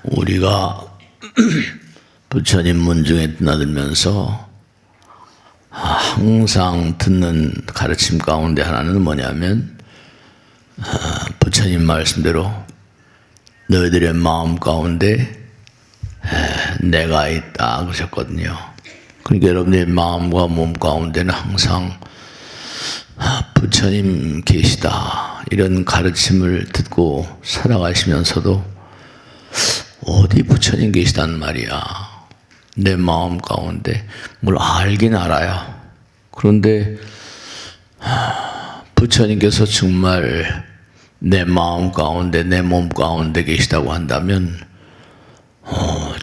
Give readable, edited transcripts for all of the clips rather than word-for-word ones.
우리가 부처님 문중에 드나들면서 항상 듣는 가르침 가운데 하나는 뭐냐면 부처님 말씀대로 너희들의 마음 가운데 내가 있다 그러셨거든요. 그러니까 여러분의 마음과 몸 가운데는 항상 부처님 계시다 이런 가르침을 듣고 살아가시면서도 어디 부처님 계시단 말이야. 내 마음 가운데 뭘 알긴 알아요. 그런데 부처님께서 정말 내 마음 가운데 내 몸 가운데 계시다고 한다면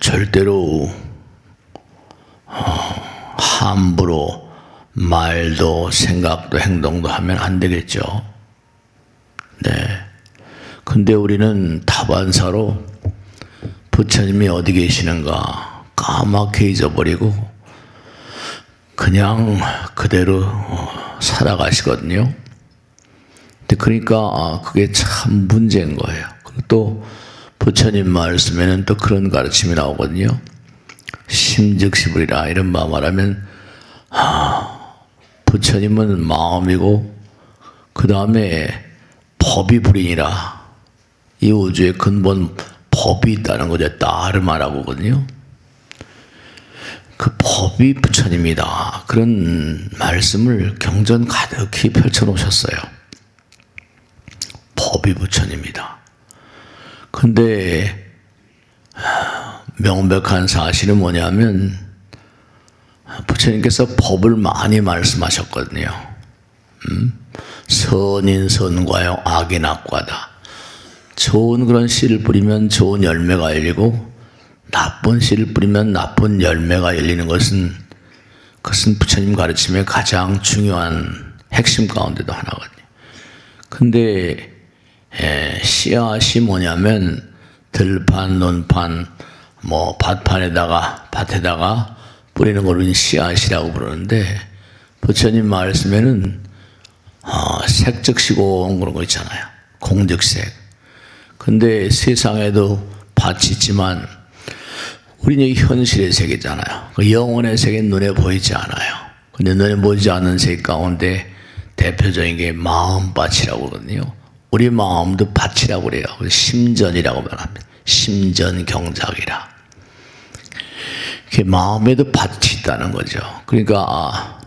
절대로 함부로 말도 생각도 행동도 하면 안 되겠죠. 네. 근데 우리는 다반사로 부처님이 어디 계시는가 까맣게 잊어버리고 그냥 그대로 살아가시거든요. 근데 그러니까 그게 참 문제인 거예요. 그리고 또 부처님 말씀에는 또 그런 가르침이 나오거든요. 심즉시불이라 이런 말 말하면 부처님은 마음이고 그 다음에 법이 불이니라. 이 우주의 근본 법이 있다는 거죠. 따르 말하거든요. 그 법이 부처님이다. 그런 말씀을 경전 가득히 펼쳐놓으셨어요. 법이 부처님이다. 근데 명백한 사실은 뭐냐면 부처님께서 법을 많이 말씀하셨거든요. 선인 선과요, 악인 악과다. 좋은 그런 씨를 뿌리면 좋은 열매가 열리고 나쁜 씨를 뿌리면 나쁜 열매가 열리는 것은 그것은 부처님 가르침의 가장 중요한 핵심 가운데도 하나거든요. 근데 씨앗이 뭐냐면 들판, 논판, 밭에다가 뿌리는 걸 우리는 씨앗이라고 부르는데 부처님 말씀에는 색즉시공 그런 거 있잖아요. 공즉색. 근데 세상에도 밭이 있지만 우리는 현실의 세계잖아요. 그 영혼의 세계는 눈에 보이지 않아요. 근데 눈에 보이지 않는 세계 가운데 대표적인 게 마음밭이라고 그러거든요. 우리 마음도 밭이라고 그래요. 심전이라고 말합니다. 심전경작이라. 마음에도 밭이 있다는 거죠. 그러니까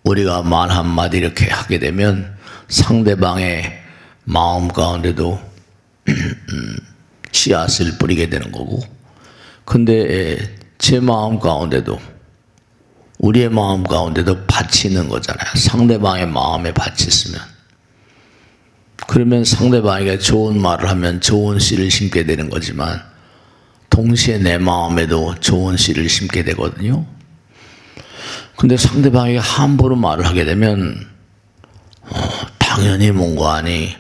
우리가 말 한마디 이렇게 하게 되면 상대방의 마음 가운데도 씨앗을 뿌리게 되는 거고, 근데 제 마음 가운데도 우리의 마음 가운데도 밭이 있는 거잖아요. 상대방의 마음에 밭이 있으면 그러면 상대방에게 좋은 말을 하면 좋은 씨를 심게 되는 거지만 동시에 내 마음에도 좋은 씨를 심게 되거든요. 근데 상대방에게 함부로 말을 하게 되면 당연히 뭔가하니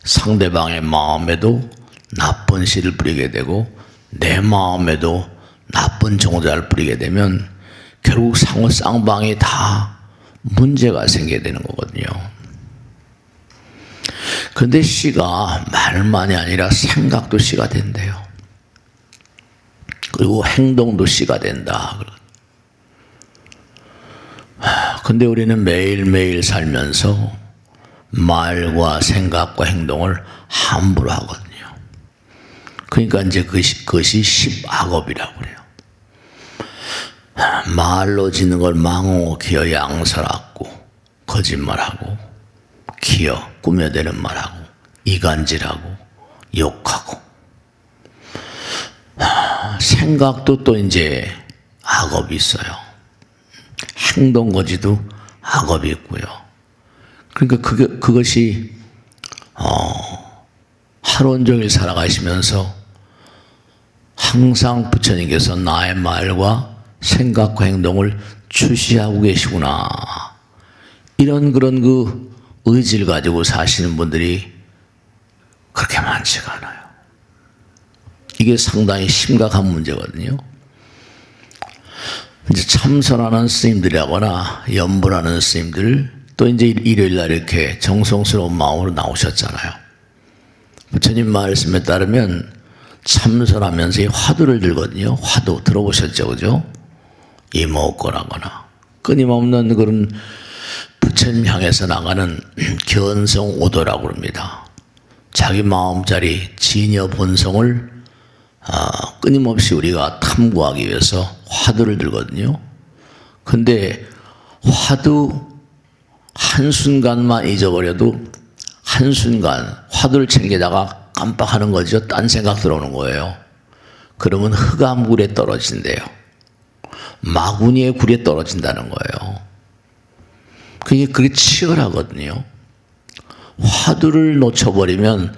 상대방의 마음에도 나쁜 씨를 뿌리게 되고 내 마음에도 나쁜 종자를 뿌리게 되면 결국 쌍방이 다 문제가 생기게 되는 거거든요. 그런데 씨가 말만이 아니라 생각도 씨가 된대요. 그리고 행동도 씨가 된다. 근데 우리는 매일매일 살면서 말과 생각과 행동을 함부로 하거든요. 그러니까 이제 그것이 십악업이라고 그래요. 말로 짓는 걸 망호, 기어, 양설하고 거짓말하고 기어, 꾸며대는 말하고 이간질하고 욕하고 생각도 또 이제 악업이 있어요. 행동거지도 악업이 있고요. 그러니까 그것이 하루 온종일 살아가시면서 항상 부처님께서 나의 말과 생각과 행동을 주시하고 계시구나. 이런 그런 그 의지를 가지고 사시는 분들이 그렇게 많지가 않아요. 이게 상당히 심각한 문제거든요. 이제 참선하는 스님들이라거나 연불하는 스님들 또 이제 일요일 날 이렇게 정성스러운 마음으로 나오셨잖아요. 부처님 말씀에 따르면 참선하면서 이 화두를 들거든요. 화두 들어보셨죠, 그죠? 이목고라거나 끊임없는 그런 부처님 향해서 나가는 견성오도라고 합니다. 자기 마음자리 진여 본성을 끊임없이 우리가 탐구하기 위해서 화두를 들거든요. 근데 화두 한순간만 잊어버려도 한순간 화두를 챙기다가 깜빡하는 거죠. 딴 생각 들어오는 거예요. 그러면 흑암굴에 떨어진대요. 마구니의 굴에 떨어진다는 거예요. 그게 치열하거든요. 화두를 놓쳐버리면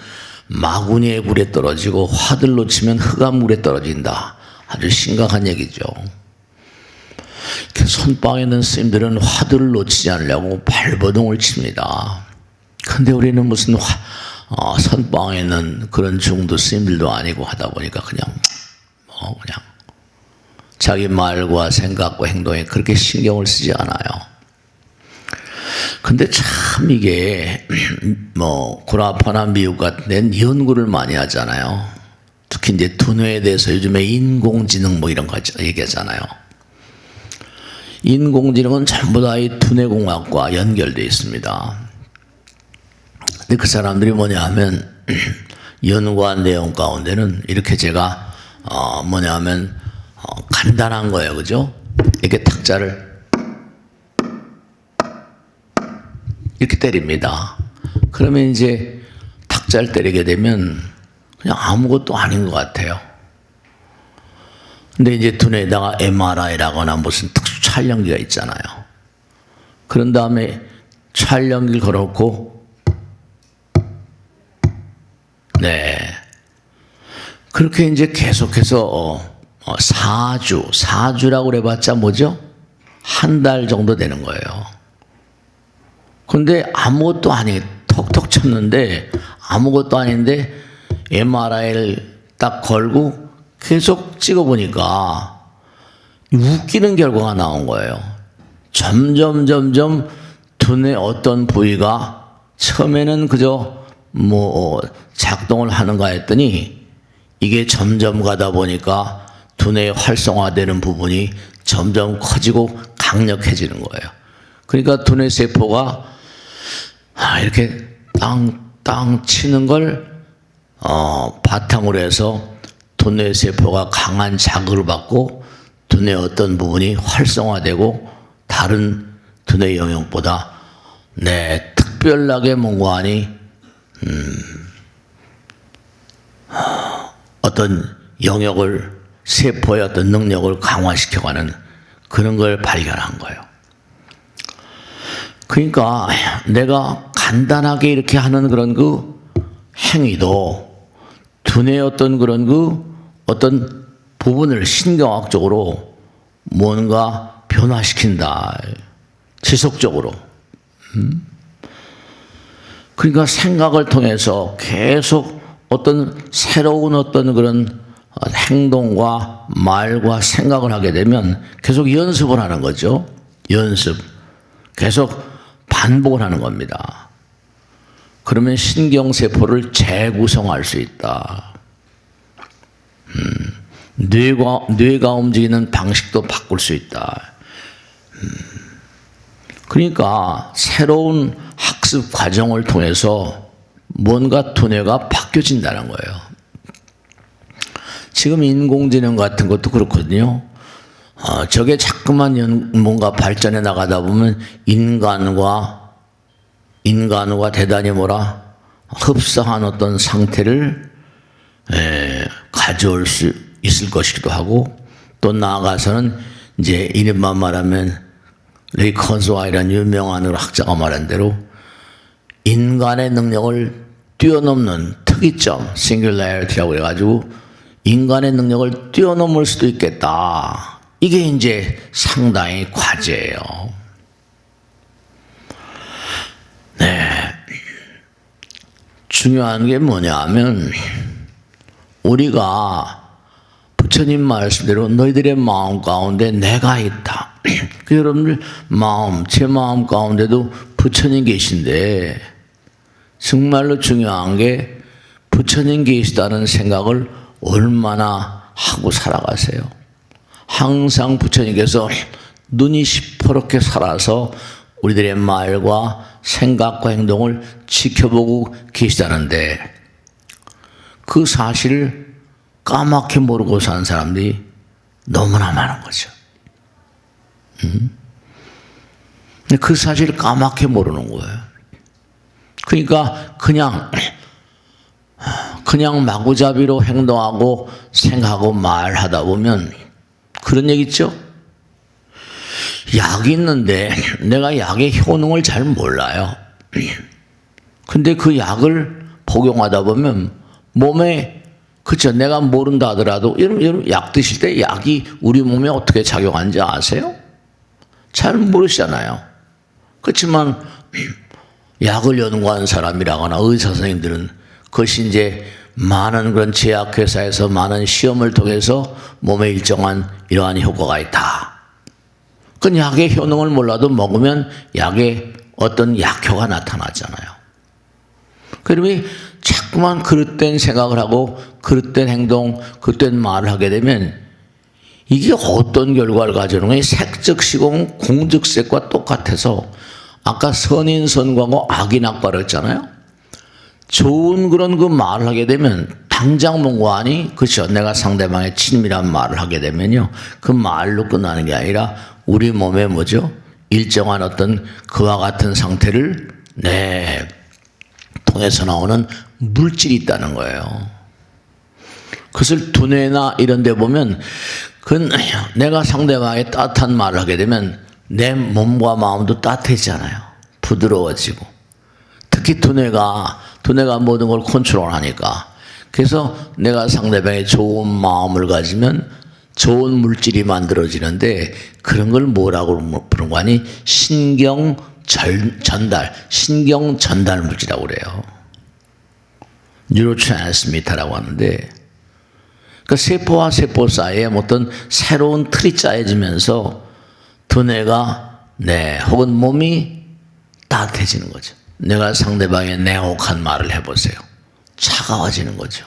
마구니의 굴에 떨어지고 화두를 놓치면 흑암굴에 떨어진다. 아주 심각한 얘기죠. 선방에 있는 스님들은 화두를 놓치지 않으려고 발버둥을 칩니다. 근데 우리는 무슨 선방에 있는 그런 중도 스님들도 아니고 하다 보니까 그냥 자기 말과 생각과 행동에 그렇게 신경을 쓰지 않아요. 근데 참 이게 구라파나 미국 같은 데는 연구를 많이 하잖아요. 특히 이제 두뇌에 대해서 요즘에 인공지능 이런 거 얘기하잖아요. 인공지능은 전부 다 이 두뇌공학과 연결되어 있습니다. 근데 그 사람들이 뭐냐 하면 연구한 내용 가운데는 이렇게 제가 간단한 거예요. 그죠? 이렇게 탁자를 이렇게 때립니다. 그러면 이제 탁자를 때리게 되면 그냥 아무것도 아닌 것 같아요. 근데 이제 두뇌에다가 MRI라거나 무슨 특수 촬영기가 있잖아요. 그런 다음에 촬영기를 걸어놓고 그렇게 이제 계속해서 4주라고 그래봤자 뭐죠? 한 달 정도 되는 거예요. 근데 아무것도 아니, 톡톡 쳤는데 아무것도 아닌데 MRI를 딱 걸고 계속 찍어보니까 웃기는 결과가 나온 거예요. 점점 두뇌 어떤 부위가 처음에는 그저 작동을 하는가 했더니 이게 점점 가다 보니까 두뇌 활성화되는 부분이 점점 커지고 강력해지는 거예요. 그러니까 두뇌 세포가 이렇게 땅 치는 걸 바탕으로 해서 두뇌 세포가 강한 자극을 받고 두뇌 어떤 부분이 활성화되고 다른 두뇌 영역보다 특별하게 뭔가하니 어떤 영역을 세포의 어떤 능력을 강화시켜가는 그런 걸 발견한 거예요. 그러니까 내가 간단하게 이렇게 하는 그런 그 행위도 두뇌의 어떤 그런 어떤 부분을 신경학적으로 뭔가 변화시킨다. 지속적으로. 그러니까 생각을 통해서 계속 어떤 새로운 어떤 그런 행동과 말과 생각을 하게 되면 계속 연습을 하는 거죠. 연습. 계속 반복을 하는 겁니다. 그러면 신경세포를 재구성할 수 있다. 뇌가 움직이는 방식도 바꿀 수 있다. 그러니까 새로운 학습 과정을 통해서 뭔가 두뇌가 바뀌어진다는 거예요. 지금 인공지능 같은 것도 그렇거든요. 저게 자꾸만 뭔가 발전해 나가다 보면 인간과 대단히 흡사한 어떤 상태를 가져올 수 있을 것이기도 하고, 또 나아가서는 이제 이름만 말하면 레이 컨스와이라는 유명한 학자가 말한 대로 인간의 능력을 뛰어넘는 특이점, 싱귤레리티라고 해가지고 인간의 능력을 뛰어넘을 수도 있겠다. 이게 이제 상당히 과제예요. 중요한 게 뭐냐 하면 우리가 부처님 말씀대로 너희들의 마음 가운데 내가 있다. 그 여러분들 제 마음 가운데도 부처님 계신데 정말로 중요한 게 부처님 계시다는 생각을 얼마나 하고 살아가세요? 항상 부처님께서 눈이 시퍼렇게 살아서 우리들의 말과 생각과 행동을 지켜보고 계시다는데 그 사실을 까맣게 모르고 사는 사람들이 너무나 많은 거죠. 근데 그 사실을 까맣게 모르는 거예요. 그러니까 그냥 마구잡이로 행동하고 생각하고 말하다 보면 그런 얘기 있죠? 약이 있는데 내가 약의 효능을 잘 몰라요. 근데 그 약을 복용하다 보면 몸에, 그쵸, 내가 모른다 하더라도 여러분 약 드실 때 약이 우리 몸에 어떻게 작용하는지 아세요? 잘 모르시잖아요. 그렇지만 약을 연구하는 사람이라거나 의사 선생님들은 그것이 이제 많은 그런 제약회사에서 많은 시험을 통해서 몸에 일정한 이러한 효과가 있다. 그 약의 효능을 몰라도 먹으면 약의 어떤 약효가 나타나잖아요. 그러면 자꾸만 그릇된 생각을 하고 그릇된 행동, 그릇된 말을 하게 되면 이게 어떤 결과를 가져오는 거예요? 색적 시공 공즉색과 똑같아서 아까 선인 선과고 악인 악과를 했잖아요. 좋은 그런 그 말을 하게 되면 당장 뭔가 하니, 그렇죠, 내가 상대방의 친밀한 말을 하게 되면요, 그 말로 끝나는 게 아니라 우리 몸에 뭐죠? 일정한 어떤 그와 같은 상태를 통해서 나오는 물질이 있다는 거예요. 그것을 두뇌나 이런 데 보면 그건 내가 상대방의 따뜻한 말을 하게 되면 내 몸과 마음도 따뜻해지잖아요. 부드러워지고. 특히 두뇌가 모든 걸 컨트롤하니까. 그래서 내가 상대방의 좋은 마음을 가지면 좋은 물질이 만들어지는데 그런 걸 뭐라고 부르는 거 아니? 신경 전달 물질이라고 그래요. 뉴로트랜스미터라고 하는데, 그 세포와 세포 사이에 어떤 새로운 틀이 짜여지면서 두뇌가 혹은 몸이 따뜻해지는 거죠. 내가 상대방의 냉혹한 말을 해보세요. 차가워지는 거죠.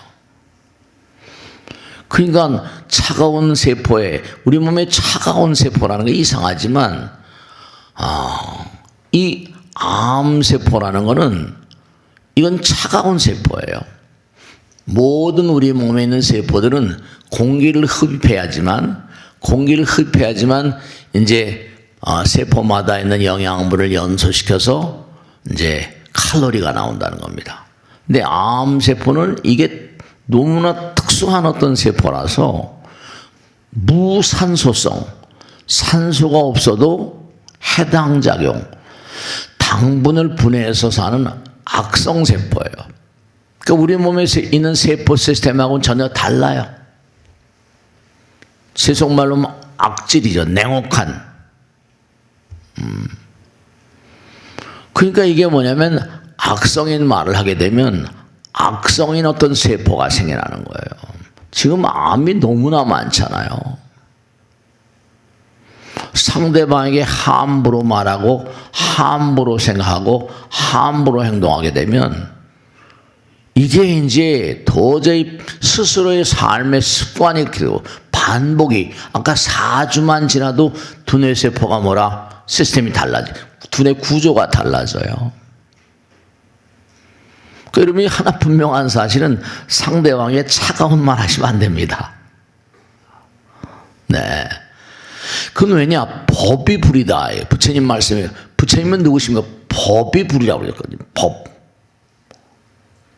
그러니까 차가운 세포에, 우리 몸에 차가운 세포라는 게 이상하지만 이 암세포라는 거는 이건 차가운 세포예요. 모든 우리 몸에 있는 세포들은 공기를 흡입해야지만 이제 세포마다 있는 영양분을 연소시켜서 이제 칼로리가 나온다는 겁니다. 근데 암세포는 이게 너무나 특수한 어떤 세포라서 무산소성, 산소가 없어도 해당 작용, 당분을 분해해서 사는 악성 세포예요. 그러니까 우리 몸에 있는 세포 시스템하고는 전혀 달라요. 세속말로 악질이죠. 냉혹한. 그러니까 이게 뭐냐면 악성인 말을 하게 되면 악성인 어떤 세포가 생겨나는 거예요. 지금 암이 너무나 많잖아요. 상대방에게 함부로 말하고 함부로 생각하고 함부로 행동하게 되면 이게 이제 도저히 스스로의 삶의 습관이 되고 반복이, 아까 4주만 지나도 두뇌 세포가 시스템이 달라져. 두뇌 구조가 달라져요. 그러면 하나 분명한 사실은 상대방의 차가운 말 하시면 안 됩니다. 그건 왜냐? 법이 불이다. 부처님 말씀에, 부처님은 누구십니까? 법이 불이라고 그랬거든요.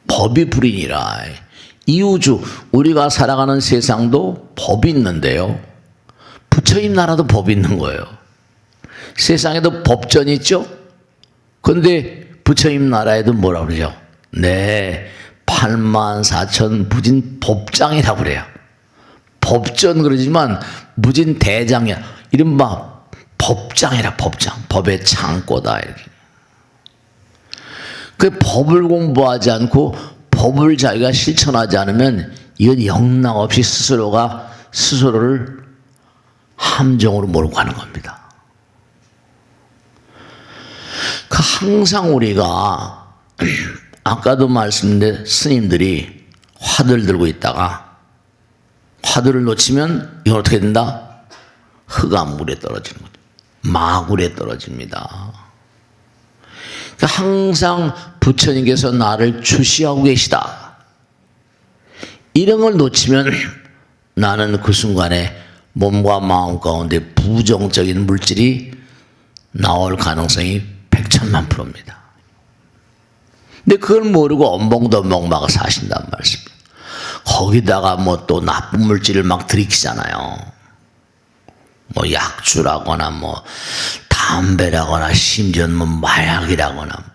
법이 불이니라. 이 우주, 우리가 살아가는 세상도 법이 있는데요. 부처님 나라도 법이 있는 거예요. 세상에도 법전이 있죠? 그런데 부처님 나라에도 뭐라고 그러죠? 84,000 무진 법장이라고 그래요. 법전 그러지만 무진 대장이야. 이른바 법장이라, 법장. 법의 창고다. 이렇게. 그 법을 공부하지 않고 법을 자기가 실천하지 않으면 이건 영락없이 스스로를 함정으로 몰고 가는 겁니다. 항상 우리가 아까도 말씀드린 스님들이 화들 들고 있다가 화두를 놓치면 이건 어떻게 된다? 흙암물에 떨어지는 거죠. 마굴에 떨어집니다. 그러니까 항상 부처님께서 나를 주시하고 계시다. 이런 걸 놓치면 나는 그 순간에 몸과 마음 가운데 부정적인 물질이 나올 가능성이 100천만 %입니다. 근데 그걸 모르고 엄벙덤벙 막 사신단 말씀입니다. 거기다가 뭐 또 나쁜 물질을 막 들이키잖아요. 뭐 약주라거나 뭐 담배라거나 심지어 뭐 마약이라거나.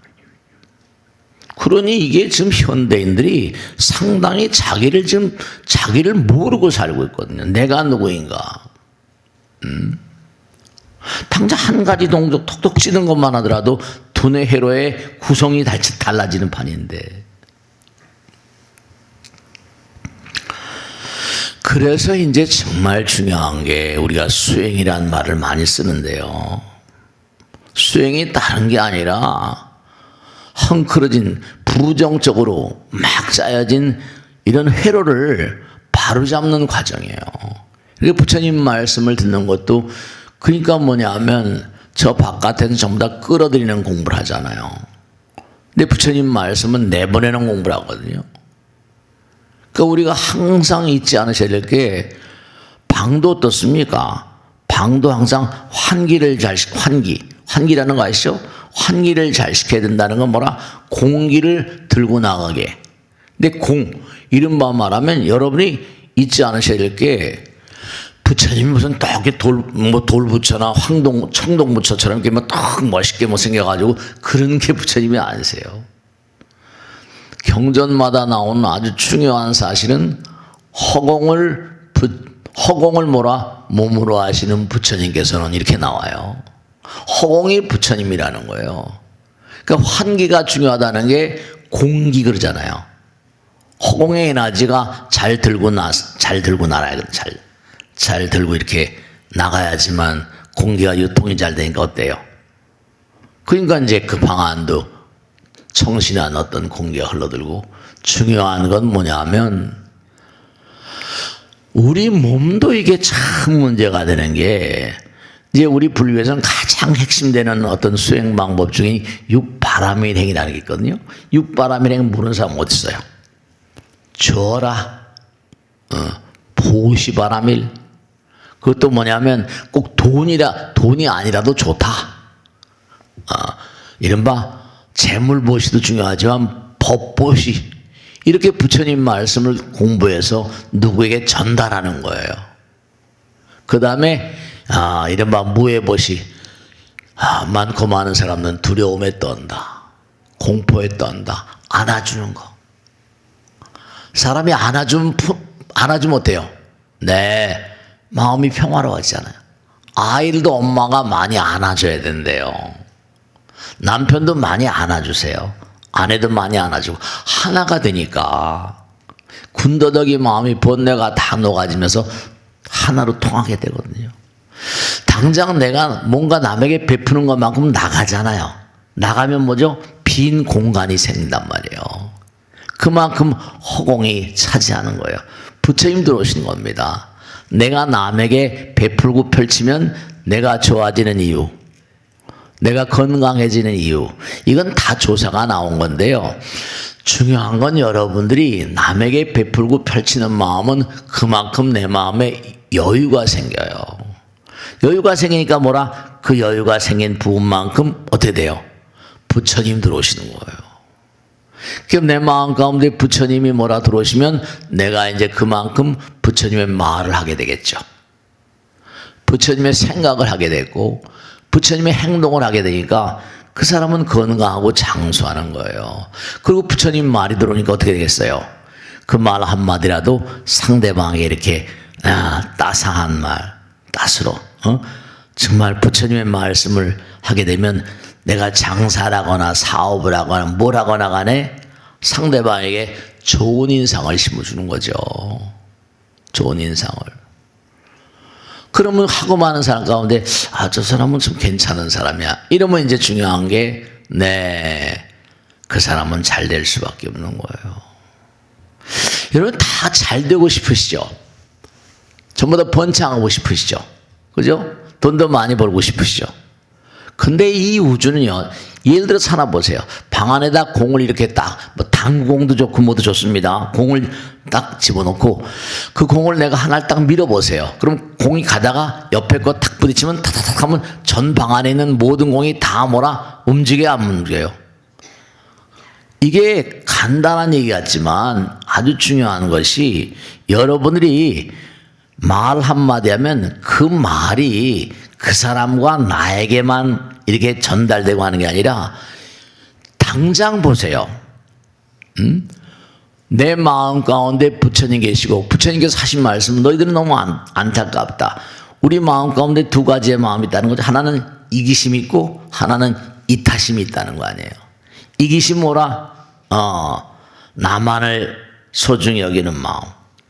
그러니 이게 지금 현대인들이 상당히 자기를 모르고 살고 있거든요. 내가 누구인가. 당장 한 가지 동작 톡톡 찌는 것만 하더라도 두뇌 회로의 구성이 달라지는 판인데. 그래서 이제 정말 중요한 게 우리가 수행이란 말을 많이 쓰는데요. 수행이 다른 게 아니라 헝클어진 부정적으로 막 짜여진 이런 회로를 바로잡는 과정이에요. 그러니까 부처님 말씀을 듣는 것도 그러니까 뭐냐면 저 바깥에서 전부 다 끌어들이는 공부를 하잖아요. 근데 부처님 말씀은 내보내는 공부를 하거든요. 그러니까 우리가 항상 잊지 않으셔야 될 게 방도 어떻습니까? 방도 항상 환기라는 거 아시죠? 환기를 잘 시켜야 된다는 건 뭐라? 공기를 들고 나가게. 근데 이른바 말하면 여러분이 잊지 않으셔야 될 게 부처님이 무슨 딱 이렇게 돌부처나 청동부처처럼 이렇게 딱 멋있게 생겨가지고 그런 게 부처님이 아니세요. 경전마다 나오는 아주 중요한 사실은 허공을 몸으로 하시는 부처님께서는 이렇게 나와요. 허공이 부처님이라는 거예요. 그러니까 환기가 중요하다는 게 공기 그러잖아요. 허공의 에너지가 잘 들고 날아야 잘 들고 이렇게 나가야지만 공기가 유통이 잘 되니까 어때요? 그러니까 이제 그 방 안도 청신한 어떤 공기가 흘러들고 중요한 건 뭐냐면 우리 몸도 이게 참 문제가 되는 게 이제 우리 불교에서는 가장 핵심되는 어떤 수행 방법 중에 육바라밀행이라는 게 있거든요. 육바라밀행 모르는 사람 어디 있어요? 저라, 보시바라밀. 그것도 뭐냐면 꼭 돈이 아니라도 좋다. 이른바 재물보시도 중요하지만 법보시. 이렇게 부처님 말씀을 공부해서 누구에게 전달하는 거예요. 그 다음에 이른바 무해보시. 많고 많은 사람은 두려움에 떤다. 공포에 떤다. 안아주는 거. 사람이 안아주면 어때요? 네, 마음이 평화로워지잖아요. 아이들도 엄마가 많이 안아줘야 된대요. 남편도 많이 안아주세요. 아내도 많이 안아주고 하나가 되니까 군더더기 마음이 번뇌가 다 녹아지면서 하나로 통하게 되거든요. 당장 내가 뭔가 남에게 베푸는 것만큼 나가잖아요. 나가면 뭐죠? 빈 공간이 생긴단 말이에요. 그만큼 허공이 차지하는 거예요. 부처님 들어오신 겁니다. 내가 남에게 베풀고 펼치면 내가 좋아지는 이유, 내가 건강해지는 이유, 이건 다 조사가 나온 건데요. 중요한 건 여러분들이 남에게 베풀고 펼치는 마음은 그만큼 내 마음에 여유가 생겨요. 여유가 생기니까 뭐라? 그 여유가 생긴 부분만큼 어떻게 돼요? 부처님 들어오시는 거예요. 그럼 내 마음 가운데 부처님이 뭐라 들어오시면 내가 이제 그만큼 부처님의 말을 하게 되겠죠. 부처님의 생각을 하게 되고 부처님의 행동을 하게 되니까 그 사람은 건강하고 장수하는 거예요. 그리고 부처님 말이 들어오니까 어떻게 되겠어요? 그 말 한마디라도 상대방에게 이렇게 따상한 말, 따스로 정말 부처님의 말씀을 하게 되면 내가 장사를 하거나 사업을 하거나 뭘 하거나 간에 상대방에게 좋은 인상을 심어주는 거죠. 좋은 인상을. 그러면 하고 많은 사람 가운데 저 사람은 좀 괜찮은 사람이야. 이러면 이제 중요한 게 그 사람은 잘 될 수밖에 없는 거예요. 여러분 다 잘 되고 싶으시죠? 전부 다 번창하고 싶으시죠. 그죠? 돈도 많이 벌고 싶으시죠. 근데 이 우주는요, 예를 들어서 하나 보세요. 방 안에다 공을 이렇게 딱, 뭐 당구공도 좋고 뭐도 좋습니다. 공을 딱 집어넣고 그 공을 내가 하나를 딱 밀어보세요. 그럼 공이 가다가 옆에 거 탁 부딪히면 탁탁탁 하면 전 방 안에 있는 모든 공이 다 뭐라 움직여야 안 움직여요. 이게 간단한 얘기 같지만 아주 중요한 것이 여러분들이 말 한마디 하면 그 말이 그 사람과 나에게만 이렇게 전달되고 하는 게 아니라 당장 보세요. 내 마음 가운데 부처님 계시고 부처님께서 하신 말씀 너희들은 너무 안타깝다. 우리 마음 가운데 두 가지의 마음이 있다는 거죠. 하나는 이기심이 있고 하나는 이타심이 있다는 거 아니에요. 이기심 뭐라? 나만을 소중히 여기는 마음.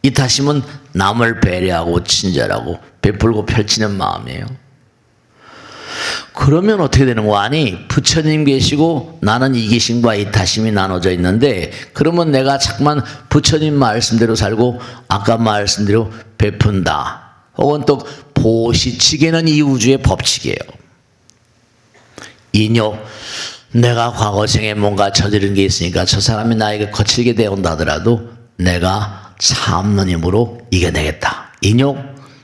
이타심은 남을 배려하고 친절하고 베풀고 펼치는 마음이에요. 그러면 어떻게 되는 거 아니? 부처님 계시고 나는 이기심과 이타심이 나눠져 있는데 그러면 내가 자꾸만 부처님 말씀대로 살고 아까 말씀대로 베푼다. 혹은 또 보시치기는 이 우주의 법칙이에요. 인욕, 내가 과거생에 뭔가 저지른 게 있으니까 저 사람이 나에게 거칠게 대온다 하더라도 내가 참는 힘으로 이겨내겠다. 인욕,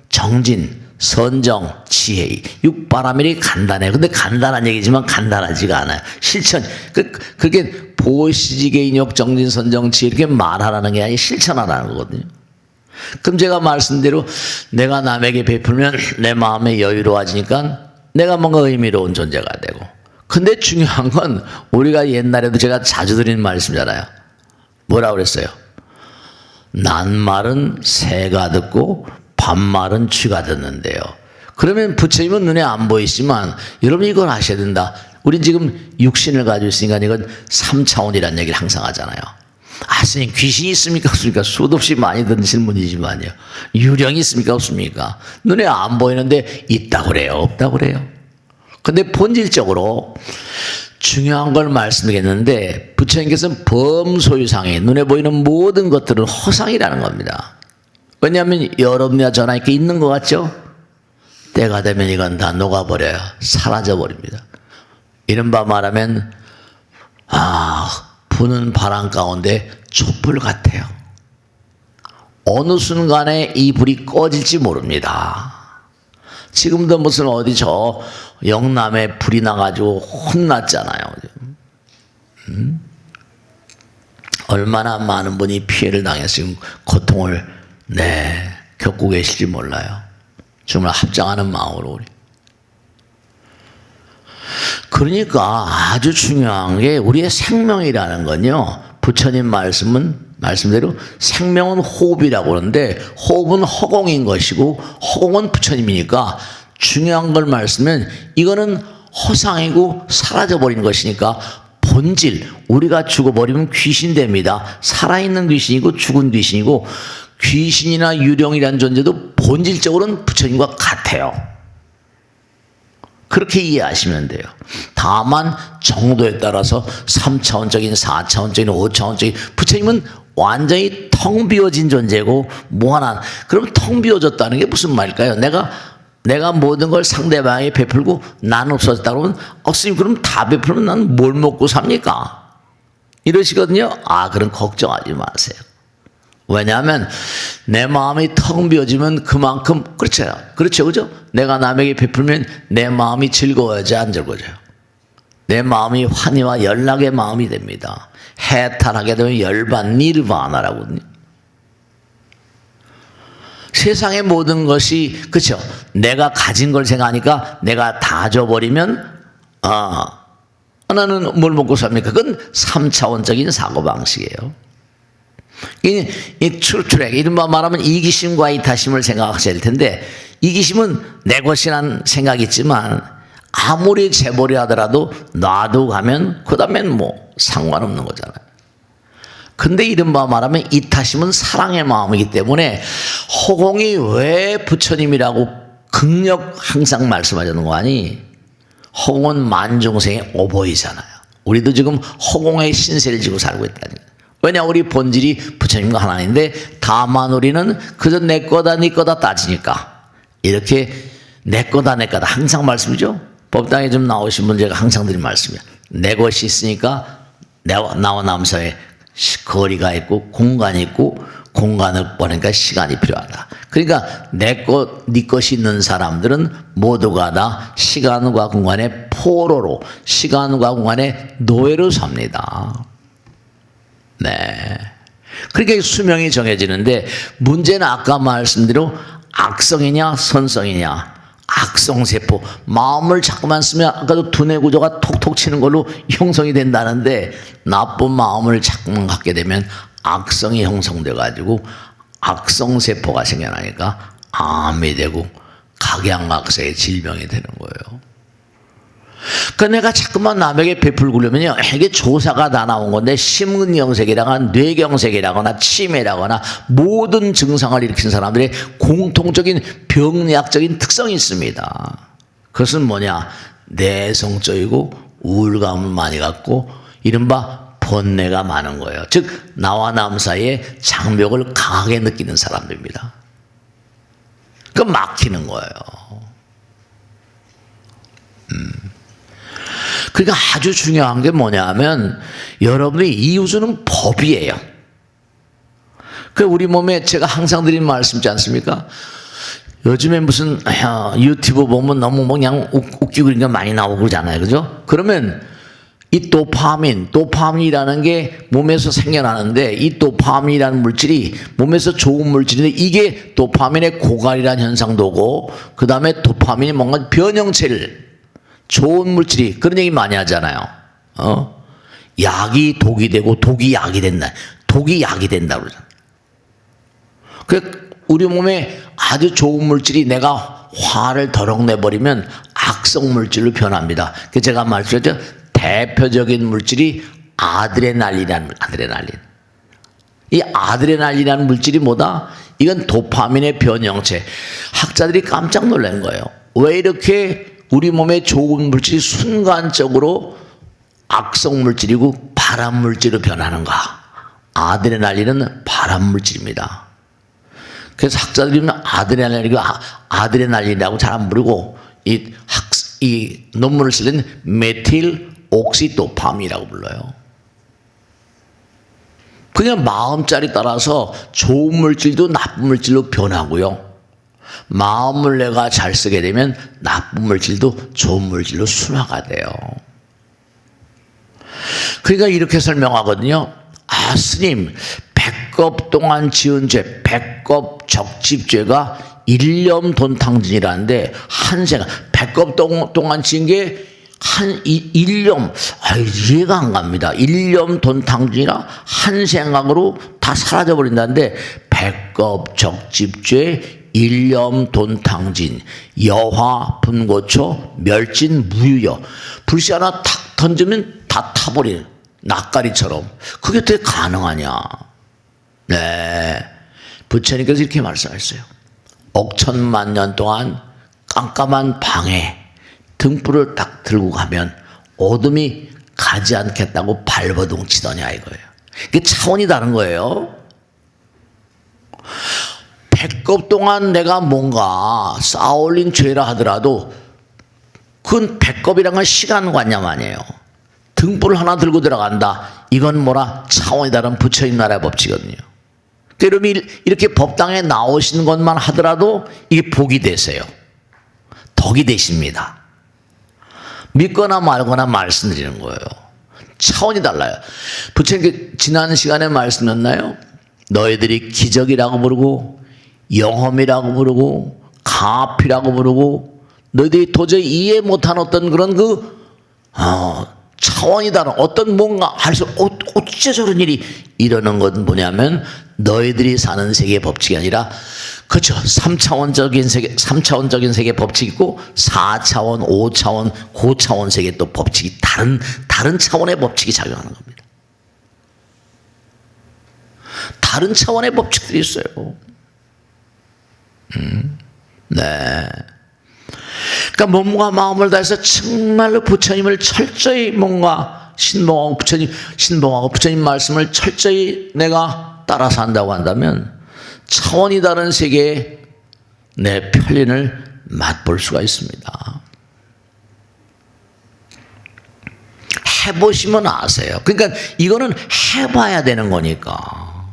정진, 선정, 지혜, 육바라밀이 간단해요. 근데 간단한 얘기지만 간단하지가 않아요. 실천, 그게 보시지게 인욕, 정진, 선정, 지혜 이렇게 말하라는 게 아니라 실천하라는 거거든요. 그럼 제가 말씀대로 내가 남에게 베풀면 내 마음이 여유로워지니까 내가 뭔가 의미로운 존재가 되고. 근데 중요한 건 우리가 옛날에도 제가 자주 드리는 말씀이잖아요. 뭐라고 그랬어요? 낱말은 새가 듣고 반말은 쥐가 듣는데요. 그러면 부처님은 눈에 안 보이지만 여러분 이걸 아셔야 된다. 우린 지금 육신을 가지고 있으니까 이건 3차원이라는 얘기를 항상 하잖아요. 아, 스님 귀신이 있습니까 없습니까? 수도 없이 많이 듣는 질문이지만요. 유령이 있습니까 없습니까? 눈에 안 보이는데 있다고 그래요 없다고 그래요? 근데 본질적으로 중요한 걸 말씀드리겠는데 부처님께서는 범소유상에 눈에 보이는 모든 것들은 허상이라는 겁니다. 왜냐하면 여러분이나 저나 이렇게 있는 것 같죠? 때가 되면 이건 다 녹아버려요. 사라져버립니다. 이른바 말하면 부는 바람 가운데 촛불 같아요. 어느 순간에 이 불이 꺼질지 모릅니다. 지금도 무슨 어디 저 영남에 불이 나가지고 혼났잖아요. 얼마나 많은 분이 피해를 당해서 지금 고통을 겪고 계실지 몰라요. 정말 합장하는 마음으로 우리. 그러니까 아주 중요한 게 우리의 생명이라는 건요. 부처님 말씀대로 생명은 호흡이라고 그러는데 호흡은 허공인 것이고 허공은 부처님이니까 중요한 걸 말씀은 이거는 허상이고 사라져버린 것이니까 본질 우리가 죽어버리면 귀신 됩니다. 살아있는 귀신이고 죽은 귀신이고 귀신이나 유령이라는 존재도 본질적으로는 부처님과 같아요. 그렇게 이해하시면 돼요. 다만 정도에 따라서 3차원적인 4차원적인 5차원적인 부처님은 완전히 텅 비어진 존재고 무한한. 그럼 텅 비어졌다는 게 무슨 말일까요? 내가 모든 걸 상대방에게 베풀고 나는 없어졌다 그러면 스님 그럼 다 베풀면 난 뭘 먹고 삽니까? 이러시거든요. 그럼 걱정하지 마세요. 왜냐하면 내 마음이 텅 비어지면 그만큼 그렇죠. 그죠? 내가 남에게 베풀면 내 마음이 즐거워야지 안 즐거워져요. 내 마음이 환희와 연락의 마음이 됩니다. 해탈하게 되면 열반 니르바나라거든요. 세상의 모든 것이 그렇죠. 내가 가진 걸 생각하니까 내가 다 줘버리면 나는 뭘 먹고 삽니까? 그건 3차원적인 사고방식이에요. 이 출출해 이른바 말하면 이기심과 이타심을 생각하셔야 될 텐데 이기심은 내 것이라는 생각이 있지만 아무리 재벌이 하더라도 놔두고 가면 그 다음엔 뭐 상관없는 거잖아요. 근데 이른바 말하면 이타심은 사랑의 마음이기 때문에 허공이 왜 부처님이라고 극력 항상 말씀하시는 거 아니? 허공은 만중생의 오보이잖아요. 우리도 지금 허공의 신세를 지고 살고 있다니까. 왜냐 우리 본질이 부처님과 하나인데 다만 우리는 그저 내 거다 네 거다 따지니까 이렇게 내 거다 내 거다 항상 말씀이죠. 법당에 좀 나오신 분 제가 항상 드린 말씀이에요. 내 것이 있으니까 나와 남 사이에 거리가 있고 공간이 있고 공간을 보니까 시간이 필요하다. 그러니까 내 것, 네 것이 있는 사람들은 모두가 다 시간과 공간의 포로로 시간과 공간의 노예로 삽니다. 네. 그러니까 수명이 정해지는데 문제는 아까 말씀대로 악성이냐 선성이냐. 악성세포 마음을 자꾸만 쓰면 아까도 두뇌 구조가 톡톡 치는 걸로 형성이 된다는데 나쁜 마음을 자꾸만 갖게 되면 악성이 형성돼 가지고 악성세포가 생겨나니까 암이 되고 각양각색의 질병이 되는 거예요. 그러니까 내가 자꾸만 남에게 베풀고려면요 이게 조사가 다 나온 건데 심근경색이라거나 뇌경색이라거나 치매라거나 모든 증상을 일으킨 사람들의 공통적인 병리학적인 특성이 있습니다. 그것은 뭐냐 내성적이고 우울감을 많이 갖고 이른바 번뇌가 많은 거예요. 즉 나와 남 사이에 장벽을 강하게 느끼는 사람들입니다. 그 막히는 거예요. 그러니까 아주 중요한 게 뭐냐면 여러분이 이웃은 법이에요. 그 우리 몸에 제가 항상 드리는 말씀 있지 않습니까? 요즘에 무슨 유튜브 보면 너무 그냥 웃기고 그런 게 많이 나오고 그러잖아요. 그죠? 그러면 이 도파민이라는 게 몸에서 생겨나는데 이 도파민이라는 물질이 몸에서 좋은 물질인데 이게 도파민의 고갈이라는 현상도 오고 그 다음에 도파민이 뭔가 변형체를 좋은 물질이 그런 얘기 많이 하잖아요. 약이 독이 되고 독이 약이 된다. 독이 약이 된다 그러잖아요. 그 우리 몸에 아주 좋은 물질이 내가 화를 더럭 내버리면 악성 물질로 변합니다. 그 제가 말씀드렸죠. 대표적인 물질이 아드레날린이라는 아드레날린. 이 아드레날린이라는 물질이 뭐다? 이건 도파민의 변형체. 학자들이 깜짝 놀란 거예요. 왜 이렇게 우리 몸에 좋은 물질이 순간적으로 악성 물질이고 발암 물질로 변하는가? 아드레날린은 발암 물질입니다. 그래서 학자들이 아드레날린이라고 잘 안 부르고 이 논문을 쓰는 메틸 옥시도파민이라고 불러요. 그냥 마음자리 따라서 좋은 물질도 나쁜 물질로 변하고요. 마음을 내가 잘 쓰게 되면 나쁜 물질도 좋은 물질로 순화가 돼요. 그러니까 이렇게 설명하거든요. 아 스님 백겁 동안 지은 죄 백겁 적집죄가 일념돈탕진이라는데 한생 백겁 동안 지은 게 한 일념 이해가 안 갑니다. 일념돈탕진이라 한 생각으로 다 사라져 버린다는데 백겁 적집죄 일념돈탕진 여화 분고초 멸진 무유여 불씨 하나 탁 던지면 다 타버리는 낯가리처럼 그게 어떻게 가능하냐. 네, 부처님께서 이렇게 말씀하셨어요. 억천만 년 동안 깜깜한 방에 등불을 딱 들고 가면 어둠이 가지 않겠다고 발버둥 치더냐 이거예요. 이게 차원이 다른 거예요. 백겁 동안 내가 뭔가 쌓아올린 죄라 하더라도 그건 백겁이란 건 시간관념 아니에요. 등불을 하나 들고 들어간다. 이건 뭐라 차원이 다른 부처님 나라의 법칙이거든요. 여러분이 이렇게 법당에 나오시는 것만 하더라도 이게 복이 되세요. 덕이 되십니다. 믿거나 말거나 말씀드리는 거예요. 차원이 달라요. 부처님께 지난 시간에 말씀드렸나요? 너희들이 기적이라고 부르고 영험이라고 부르고 가피라고 부르고 너희들이 도저히 이해 못한 어떤 그런 차원이 다른 어떤 뭔가 할 수 어째 저런 일이 이러는 건 뭐냐면 너희들이 사는 세계의 법칙이 아니라 그렇죠. 3차원적인 세계 법칙이 있고 4차원, 5차원, 고차원 세계 또 법칙이 다른 차원의 법칙이 작용하는 겁니다. 다른 차원의 법칙들이 있어요. 네. 그러니까 몸과 마음을 다해서 정말로 부처님을 철저히 뭔가 신봉하고 부처님 말씀을 철저히 내가 따라서 한다고 한다면 차원이 다른 세계에 내 편리를 맛볼 수가 있습니다. 해보시면 아세요. 그러니까 이거는 해봐야 되는 거니까.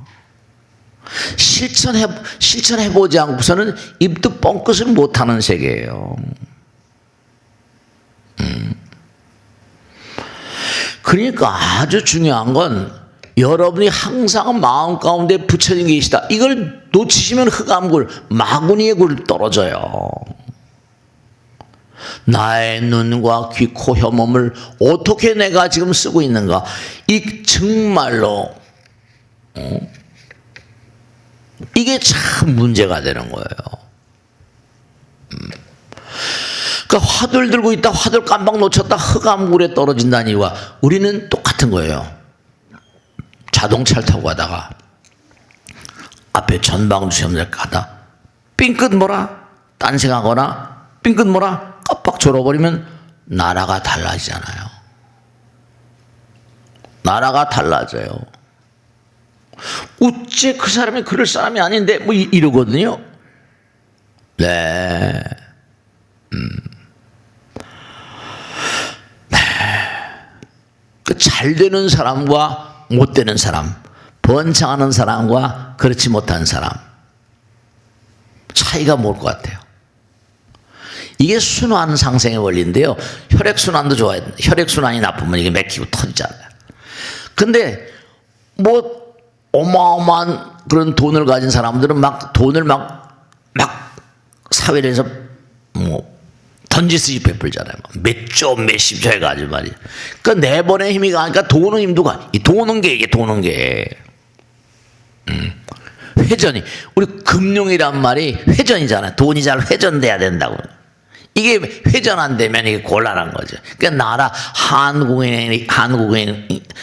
실천해보지 않고서는 입도 뻥끗을 못하는 세계예요. 그러니까 아주 중요한 건 여러분이 항상 마음 가운데 부처님 계시다. 이걸 놓치시면 흑암굴, 마구니의 굴 떨어져요. 나의 눈과 귀, 코, 혀, 몸을 어떻게 내가 지금 쓰고 있는가. 이 정말로 이게 참 문제가 되는 거예요. 그러니까 화두를 들고 있다, 화두를 깜빡 놓쳤다, 흑암굴에 떨어진다는 이유가 우리는 똑같은 거예요. 자동차를 타고 가다가 앞에 전방주 시험장 가다 삥끗 뭐라 딴생하거나 삥끗 뭐라 깜빡 졸아버리면 나라가 달라지잖아요. 나라가 달라져요. 어째 그 사람이 그럴 사람이 아닌데 뭐 이러거든요. 네. 그 잘 되는 사람과 못 되는 사람, 번창하는 사람과 그렇지 못한 사람 차이가 뭘 것 같아요? 이게 순환 상생의 원리인데요. 혈액순환도 좋아야 돼. 혈액순환이 나쁘면 이게 맥히고 터지잖아요. 근데 뭐 어마어마한 그런 돈을 가진 사람들은 막 돈을 막 사회에서 뭐 던지듯이 베풀잖아요. 몇 조, 몇십 조 해가지고 말이야. 그러니까 네 번의 힘이 가니까 도는 힘도 가. 이 도는 게, 이게 도는 게. 회전이. 우리 금융이란 말이 회전이잖아요. 돈이 잘 회전돼야 된다고. 이게 회전 안 되면 이게 곤란한 거죠. 그러니까 나라,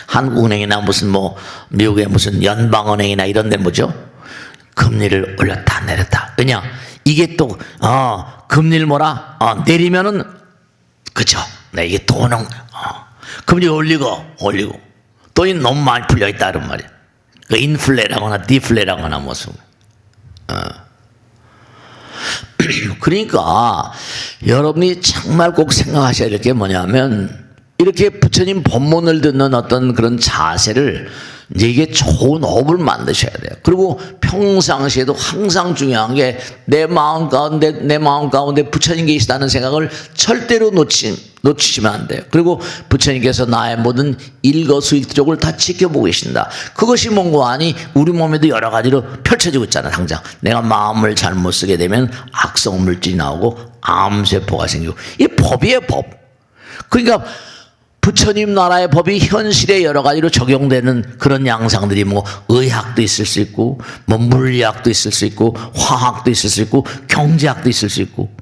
한국은행이나 무슨 뭐, 미국의 무슨 연방은행이나 이런 데 뭐죠? 금리를 올렸다, 내렸다. 왜냐? 이게 또, 금리를 뭐라? 내리면은, 그죠? 네, 이게 돈은, 금리 올리고. 돈이 너무 많이 풀려있다, 이런 말이야. 그 인플레라거나 디플레라거나 무슨. 그러니까, 여러분이 정말 꼭 생각하셔야 될 게 뭐냐면, 이렇게 부처님 법문을 듣는 어떤 그런 자세를 이제 이게 좋은 업을 만드셔야 돼요. 그리고 평상시에도 항상 중요한 게 내 마음 가운데 부처님 계시다는 생각을 절대로 놓치시면 안 돼요. 그리고 부처님께서 나의 모든 일거수일투족을 다 지켜보고 계신다. 그것이 뭔가 아니 우리 몸에도 여러 가지로 펼쳐지고 있잖아요. 당장 내가 마음을 잘못 쓰게 되면 악성 물질이 나오고 암세포가 생기고 이 법이에요, 법. 그러니까 부처님 나라의 법이 현실에 여러 가지로 적용되는 그런 양상들이 뭐 의학도 있을 수 있고 뭐 물리학도 있을 수 있고 화학도 있을 수 있고 경제학도 있을 수 있고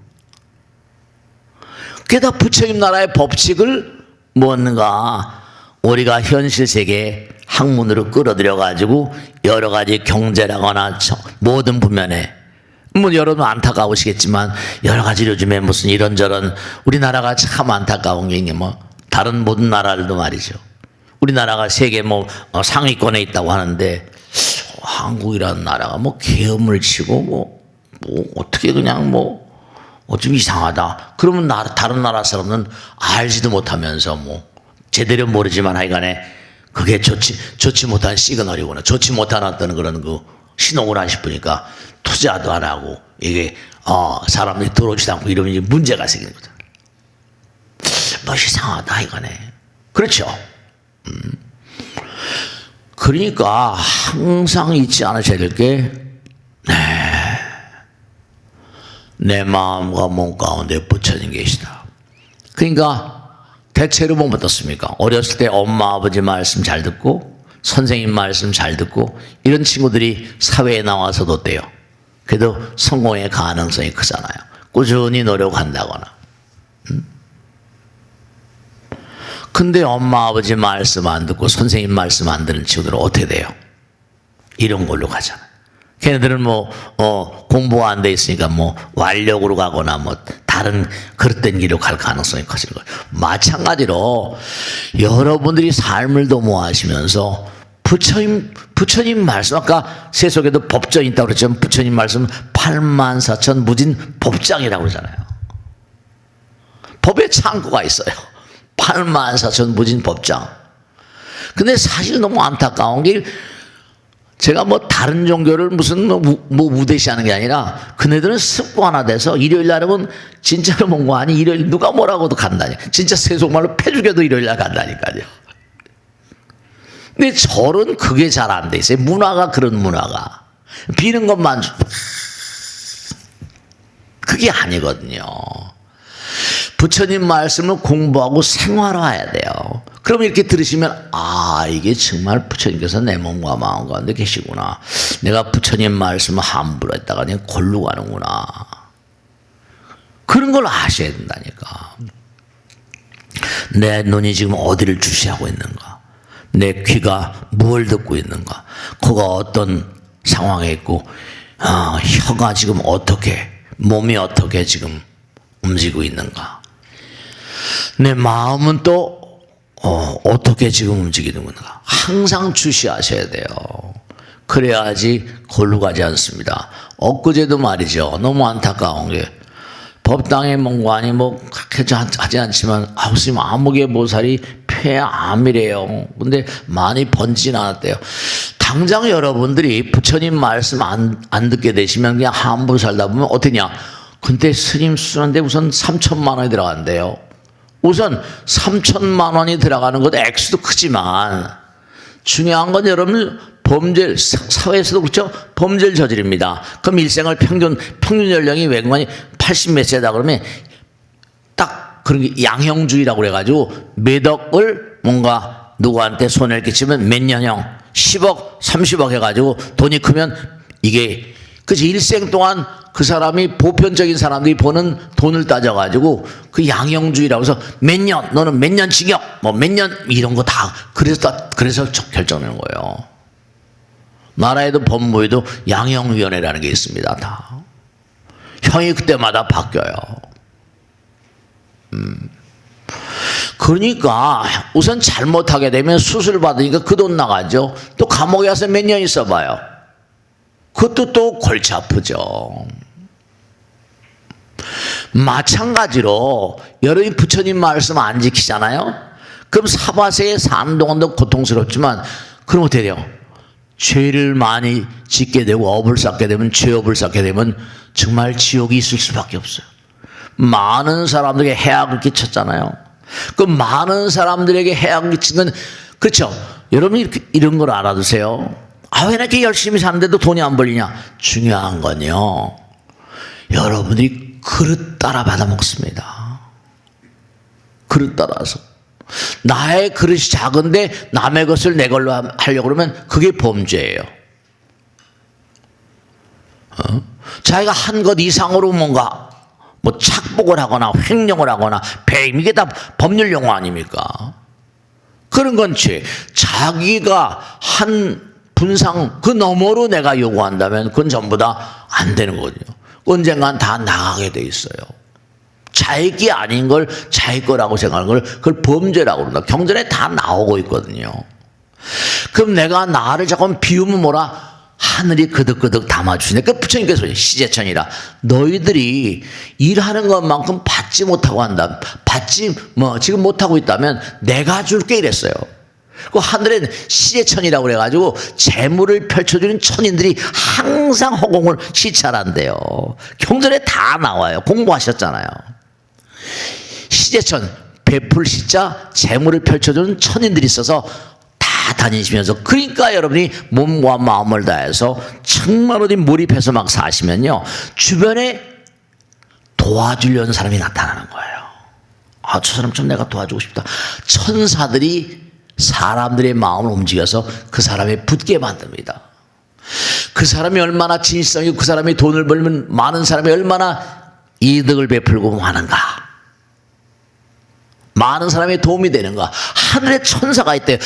그게 다 부처님 나라의 법칙을 뭔가 우리가 현실 세계에 학문으로 끌어들여 가지고 여러 가지 경제라거나 모든 부면에 뭐 여러분 안타까우시겠지만 여러 가지 요즘에 무슨 이런저런 우리나라가 참 안타까운 게 뭐 다른 모든 나라들도 말이죠. 우리나라가 세계 뭐 상위권에 있다고 하는데 한국이라는 나라가 뭐 계엄을 치고 뭐 어떻게 그냥 뭐 좀 이상하다. 그러면 다른 나라 사람은 알지도 못하면서 뭐 제대로 모르지만 하여간에 그게 좋지 못한 시그널이구나. 좋지 못한 어떤 그런 그 신호구나 싶으니까 투자도 안 하고 이게 사람들이 들어오지도 않고 이러면 이제 문제가 생기는 거죠. 뭐 이상하다 이거네. 그렇죠. 그러니까 항상 잊지 않으셔야 될 게 내 마음과 몸 가운데 부처님 계시다. 그러니까 대체로 보면 어떻습니까? 어렸을 때 엄마 아버지 말씀 잘 듣고 선생님 말씀 잘 듣고 이런 친구들이 사회에 나와서도 어때요? 그래도 성공의 가능성이 크잖아요. 꾸준히 노력한다거나. 근데 엄마 아버지 말씀 안 듣고 선생님 말씀 안 듣는 친구들은 어떻게 돼요? 이런 걸로 가잖아요. 걔네들은 뭐 공부가 안 돼 있으니까 뭐 완력으로 가거나 뭐 다른 그릇된 길로 갈 가능성이 커지는 거예요. 마찬가지로 여러분들이 삶을 도모하시면서 부처님 말씀, 아까 세속에도 법전이 있다고 그랬지만 부처님 말씀 84,000 무진 법장이라고 그러잖아요. 법에 창고가 있어요. 84,000 무진 법장. 근데 사실 너무 안타까운 게 제가 뭐 다른 종교를 무슨 우대시하는 게 아니라 그네들은 습관화돼서 일요일 날은 진짜로 뭔가 아니 일요일 누가 뭐라고도 간다니. 진짜 세속말로 패죽여도 일요일 날 간다니까요. 근데 절은 그게 잘 안 돼 있어요. 문화가 그런 문화가. 비는 것만 그게 아니거든요. 부처님 말씀을 공부하고 생활화해야 돼요. 그럼 이렇게 들으시면 아 이게 정말 부처님께서 내 몸과 마음 가운데 계시구나. 내가 부처님 말씀을 함부로 했다가 그냥 골로 가는구나. 그런 걸 아셔야 된다니까. 내 눈이 지금 어디를 주시하고 있는가. 내 귀가 뭘 듣고 있는가. 코가 어떤 상황에 있고 혀가 지금 어떻게 몸이 어떻게 지금 움직이고 있는가. 내 마음은 또 어떻게 지금 움직이는가. 항상 주시하셔야 돼요. 그래야지 골로 가지 않습니다. 엊그제도 말이죠. 너무 안타까운 게 법당의 몽관이 뭐 그렇게 하지 않지만 스님 아무개 보살이 폐암이래요. 근데 많이 번지진 않았대요. 당장 여러분들이 부처님 말씀 안 듣게 되시면 그냥 함부로 살다 보면 어떠냐. 근데 스님 수술한데 우선 3천만 원이 들어간대요. 우선 3천만 원이 들어가는 것도 액수도 크지만 중요한 건 여러분 범죄 사회에서도 그렇죠. 범죄를 저지릅니다. 그럼 일생을 평균 연령이 외국만이 80 몇 세다 그러면 딱 그런 게 양형주의라고 그래가지고 몇 억을 뭔가 누구한테 손해를 끼치면 몇 년형 10억 30억 해가지고 돈이 크면 이게 그치 일생 동안 그 사람이 보편적인 사람들이 버는 돈을 따져가지고 그 양형주의라고 해서 몇 년 너는 몇 년 징역 뭐 몇 년 이런 거 다 그래서 결정하는 거예요. 나라에도 법무에도 양형위원회라는 게 있습니다. 다 형이 그때마다 바뀌어요. 그러니까 우선 잘못하게 되면 수술 받으니까 그 돈 나가죠. 또 감옥에 가서 몇 년 있어봐요. 그것도 또 골치 아프죠. 마찬가지로 여러분이 부처님 말씀 안 지키잖아요. 그럼 사바세에 사는 동안도 고통스럽지만 그럼 어떻게 돼요? 죄를 많이 짓게 되고 업을 쌓게 되면 죄업을 쌓게 되면 정말 지옥이 있을 수밖에 없어요. 많은 사람들에게 해악을 끼쳤잖아요. 그 많은 사람들에게 해악을 끼친 건 그렇죠. 여러분이 이런 걸 알아두세요. 왜 이렇게 열심히 사는데도 돈이 안 벌리냐? 중요한 건요. 여러분들이 그릇 따라 받아먹습니다. 그릇 따라서. 나의 그릇이 작은데 남의 것을 내 걸로 하려고 그러면 그게 범죄예요. 자기가 한 것 이상으로 뭔가 뭐 착복을 하거나 횡령을 하거나 배임 이게 다 법률 용어 아닙니까? 그런 건 죄. 자기가 한 분상 그 너머로 내가 요구한다면 그건 전부 다 안 되는 거거든요. 언젠간 다 나가게 돼 있어요. 자기 아닌 걸 자기 거라고 생각하는 걸 그걸 범죄라고 그런다. 경전에 다 나오고 있거든요. 그럼 내가 나를 자꾸 비우면 뭐라? 하늘이 그득그득 담아주시네. 그 부처님께서 시제천이라 너희들이 일하는 것만큼 받지 못하고 한다. 지금 못하고 있다면 내가 줄게 이랬어요. 그 하늘엔 시제천이라고 그래가지고 재물을 펼쳐주는 천인들이 항상 허공을 시찰한대요. 경전에 다 나와요. 공부하셨잖아요. 시제천 베풀 시자 재물을 펼쳐주는 천인들이 있어서 다 다니시면서 그러니까 여러분이 몸과 마음을 다해서 정말 어디 몰입해서 막 사시면요 주변에 도와주려는 사람이 나타나는 거예요. 저 사람 좀 내가 도와주고 싶다. 천사들이 사람들의 마음을 움직여서 그 사람이 붙게 만듭니다. 그 사람이 얼마나 진실성이고 그 사람이 돈을 벌면 많은 사람이 얼마나 이득을 베풀고 하는가. 많은 사람의 도움이 되는가. 하늘에 천사가 있대요.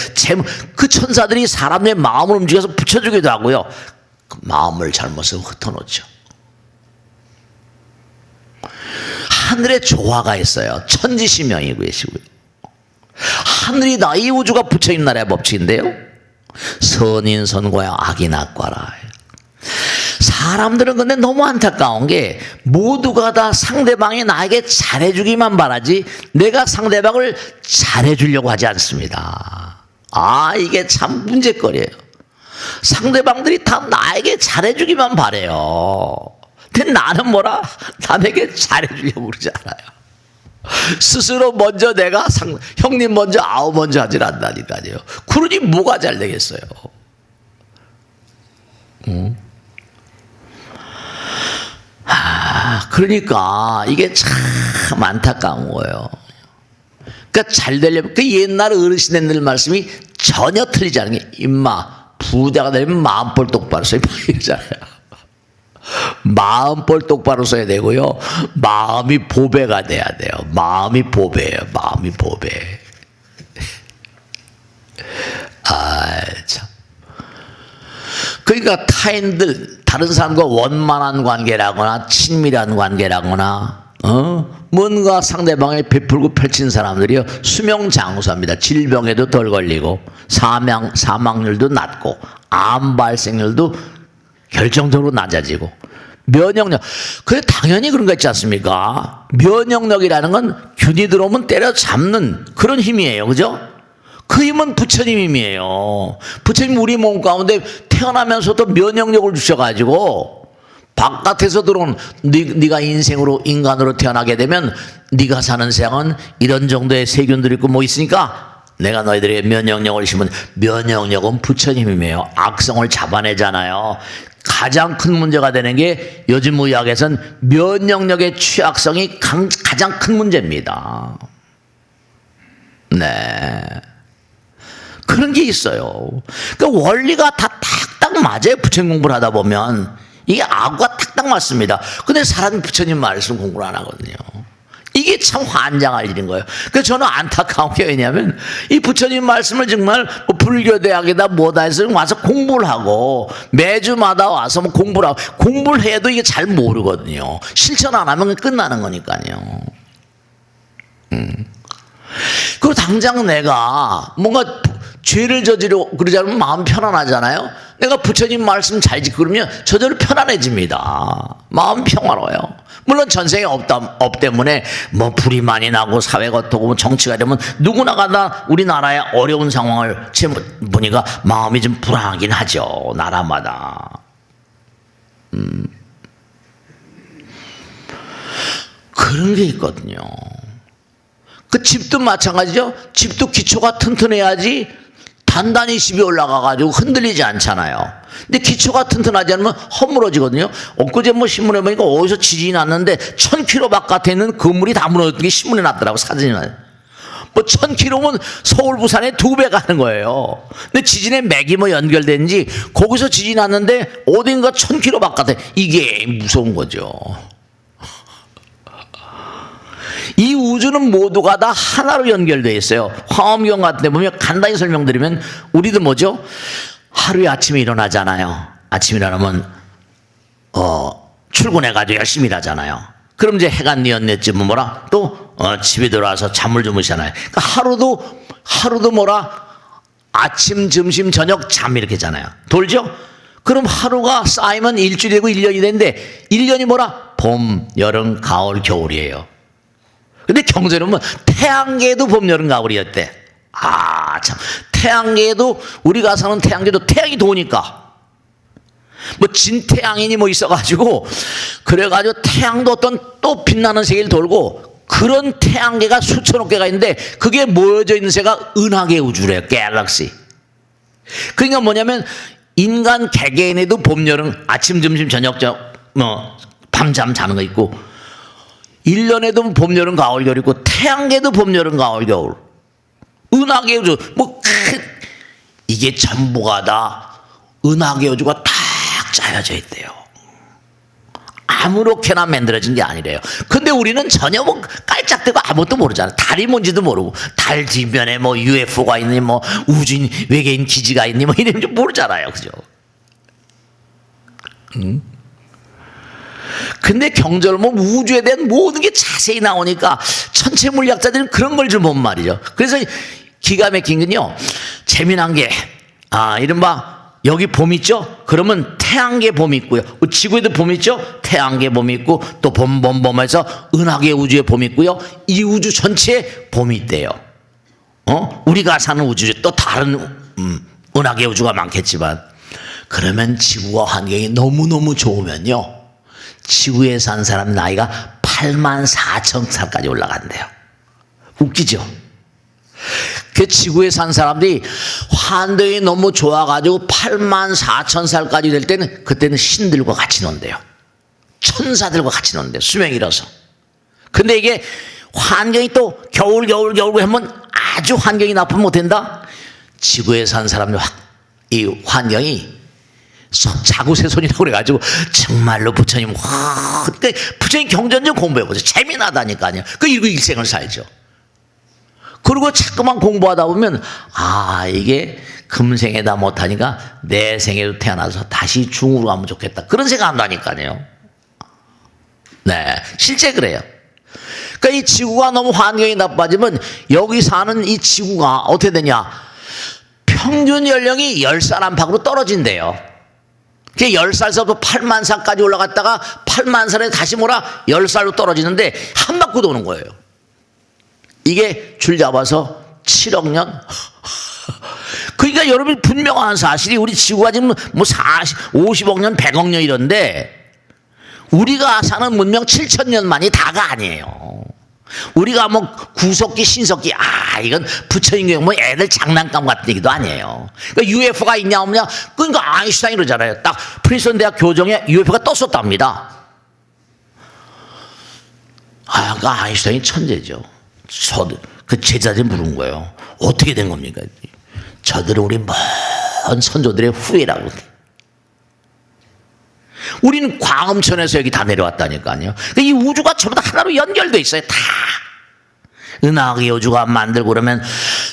그 천사들이 사람의 마음을 움직여서 붙여주기도 하고요. 그 마음을 잘못해서 흩어놓죠. 하늘에 조화가 있어요. 천지시명이 계시고요. 하늘이다. 이 우주가 부처님 나라의 법칙인데요. 선인선과야 악인악과라. 사람들은 근데 너무 안타까운 게 모두가 다 상대방이 나에게 잘해주기만 바라지 내가 상대방을 잘해주려고 하지 않습니다. 이게 참 문제거리예요. 상대방들이 다 나에게 잘해주기만 바래요. 근데 나는 뭐라? 남에게 잘해주려고 그러지 않아요. 스스로 먼저 내가 형님 먼저 아우 먼저 하질 않다니까요. 그러니 뭐가 잘 되겠어요. 그러니까 이게 참 안타까운 거예요. 그러니까 잘 되려면 그 옛날 어르신들 말씀이 전혀 틀리지 않은 게 임마 부자가 되려면 마음볼 똑바로 써야 이러잖아요. 마음볼 똑바로 써야 되고요. 마음이 보배가 돼야 돼요. 마음이 보배예요. 마음이 보배. 참. 그러니까 타인들 다른 사람과 원만한 관계라거나 친밀한 관계라거나 뭔가 상대방에 베풀고 펼친 사람들이요 수명장수합니다. 질병에도 덜 걸리고 사망률도 낮고 암 발생률도 결정적으로 낮아지고 면역력. 그래 당연히 그런 거 있지 않습니까? 면역력이라는 건 균이 들어오면 때려잡는 그런 힘이에요. 그죠? 그 힘은 부처님 힘이에요. 부처님 우리 몸 가운데 태어나면서도 면역력을 주셔가지고 바깥에서 들어온 네가 인간으로 태어나게 되면 네가 사는 세상은 이런 정도의 세균들이 있고 뭐 있으니까 내가 너희들에게 면역력을 심은 면역력은 부처님이에요. 악성을 잡아내잖아요. 가장 큰 문제가 되는 게 요즘 의학에서는 면역력의 취약성이 가장 큰 문제입니다. 네. 그런 게 있어요. 그러니까 원리가 다 딱딱 맞아요. 부처님 공부를 하다 보면 이게 아구가 딱딱 맞습니다. 근데 사람이 부처님 말씀 공부를 안 하거든요. 이게 참 환장할 일인 거예요. 그래서 저는 안타까운 게 왜냐하면 이 부처님 말씀을 정말 뭐 불교대학에다 뭐다 해서 와서 공부를 하고 매주마다 와서 뭐 공부를 하고 공부를 해도 이게 잘 모르거든요. 실천 안 하면 끝나는 거니까요. 그리고 당장 내가 뭔가 죄를 저지르 그러지 않으면 마음 편안하잖아요. 내가 부처님 말씀 잘 지키고 그러면 저절로 편안해집니다. 마음 평화로워요. 물론 전생에 업 때문에 뭐 불이 많이 나고 사회가 어떻고 뭐 정치가 되면 누구나가 다 우리나라의 어려운 상황을 보니까 마음이 좀 불안하긴 하죠. 나라마다. 그런 게 있거든요. 그 집도 마찬가지죠. 집도 기초가 튼튼해야지 단단히 집이 올라가가지고 흔들리지 않잖아요. 근데 기초가 튼튼하지 않으면 허물어지거든요. 엊그제 뭐 신문에 보니까 어디서 지진이 났는데 1000km 바깥에 있는 건물이 다 무너졌던 게 신문에 났더라고. 사진이 나요. 뭐 1000km면 서울 부산에 2배 가는 거예요. 근데 지진에 맥이 뭐 연결되는지 거기서 지진이 났는데 어딘가 1000km 바깥에 이게 무서운 거죠. 이 우주는 모두가 다 하나로 연결되어 있어요. 화엄경 같은 데 보면 간단히 설명드리면 우리도 뭐죠? 하루에 아침에 일어나잖아요. 아침에 일어나면 출근해가지고 열심히 일하잖아요. 그럼 이제 해가 뉘었네쯤은 뭐라 또 집에 들어와서 잠을 주무시잖아요. 그러니까 하루도 뭐라 아침, 점심, 저녁 잠 이렇게 잖아요. 돌죠? 그럼 하루가 쌓이면 일주일이 되고 1년이 되는데 1년이 뭐라 봄, 여름, 가을, 겨울이에요. 근데 경전은 보면 태양계도 봄, 여름, 가을이었대. 참. 태양계도 우리가 사는 태양계도 태양이 도니까 뭐 진태양인이 뭐 있어가지고 그래가지고 태양도 어떤 또 빛나는 세계를 돌고 그런 태양계가 수천억 개가 있는데 그게 모여져 있는 새가 은하계 우주래요. 갤럭시. 그러니까 뭐냐면 인간 개개인에도 봄, 여름, 아침, 점심, 저녁, 뭐 밤잠 자는 거 있고 1년에도 봄, 여름, 가을, 겨울 있고 태양계도 봄, 여름, 가을, 겨울. 은하계 우주 뭐 이게 전부가 다 은하계 우주가 딱 짜여져 있대요. 아무렇게나 만들어진 게 아니래요. 근데 우리는 전혀 뭐 깔짝대고 아무것도 모르잖아요. 달이 뭔지도 모르고 달 뒷면에 뭐 UFO가 있니 뭐 우주인 외계인 기지가 있니 뭐 이런 줄 모르잖아요. 그죠? 근데 경전을 보면 우주에 대한 모든 게 자세히 나오니까 천체 물리학자들은 그런 걸 좀 본 말이죠. 그래서 기가 막힌 건요, 재미난 게, 이른바 여기 봄 있죠? 그러면 태양계 봄이 있고요. 지구에도 봄 있죠? 태양계 봄이 있고, 또 봄해서 은하계 우주에 봄이 있고요. 이 우주 전체에 봄이 있대요. 우리가 사는 우주에 또 다른 은하계 우주가 많겠지만, 그러면 지구와 환경이 너무너무 좋으면요, 지구에 산 사람 나이가 84,000살까지 올라간대요. 웃기죠? 그 지구에 산 사람들이 환경이 너무 좋아가지고 84,000살까지 될 때는, 그때는 신들과 같이 논대요. 천사들과 같이 논대요. 수명이 길어서. 근데 이게 환경이 또 겨울 하면 아주 환경이 나쁘면 못 된다? 지구에 산 사람들 이 환경이 자구새손이라고 그래가지고, 정말로 부처님, 그때 부처님 경전 좀 공부해보세요. 재미나다니까요. 그 일생을 살죠. 그리고 자꾸만 공부하다 보면, 이게 금생에다 못하니까 내 생에도 태어나서 다시 중으로 가면 좋겠다, 그런 생각 한다니까요. 네, 실제 그래요. 그러니까 이 지구가 너무 환경이 나빠지면 여기 사는 이 지구가 어떻게 되냐, 평균 연령이 10살 안팎으로 떨어진대요. 10살서부터 8만 살까지 올라갔다가 8만 살에 다시 10살로 떨어지는데 한 바퀴 도는 거예요. 이게 줄 잡아서 7억 년? 그러니까 여러분이 분명한 사실이, 우리 지구가 지금 50억 년, 100억 년 이런데, 우리가 사는 문명 7,000년 만이 다가 아니에요. 우리가 구석기, 신석기, 이건 부처님 경우 애들 장난감 같은 얘기도 아니에요. 그러니까 UFO가 있냐 없냐, 그러니까 아인슈타인 그러잖아요. 딱 프린스턴 대학 교정에 UFO가 떴었답니다. 그러니까 아인슈타인 천재죠. 그 제자들이 물은 거예요. 어떻게 된 겁니까? 저들은 우리 먼 선조들의 후예라고. 우리는 광음천에서 여기 다 내려왔다니까요. 이 우주가 전부 다 하나로 연결되어 있어요. 다. 은하계 우주가 만들고 그러면,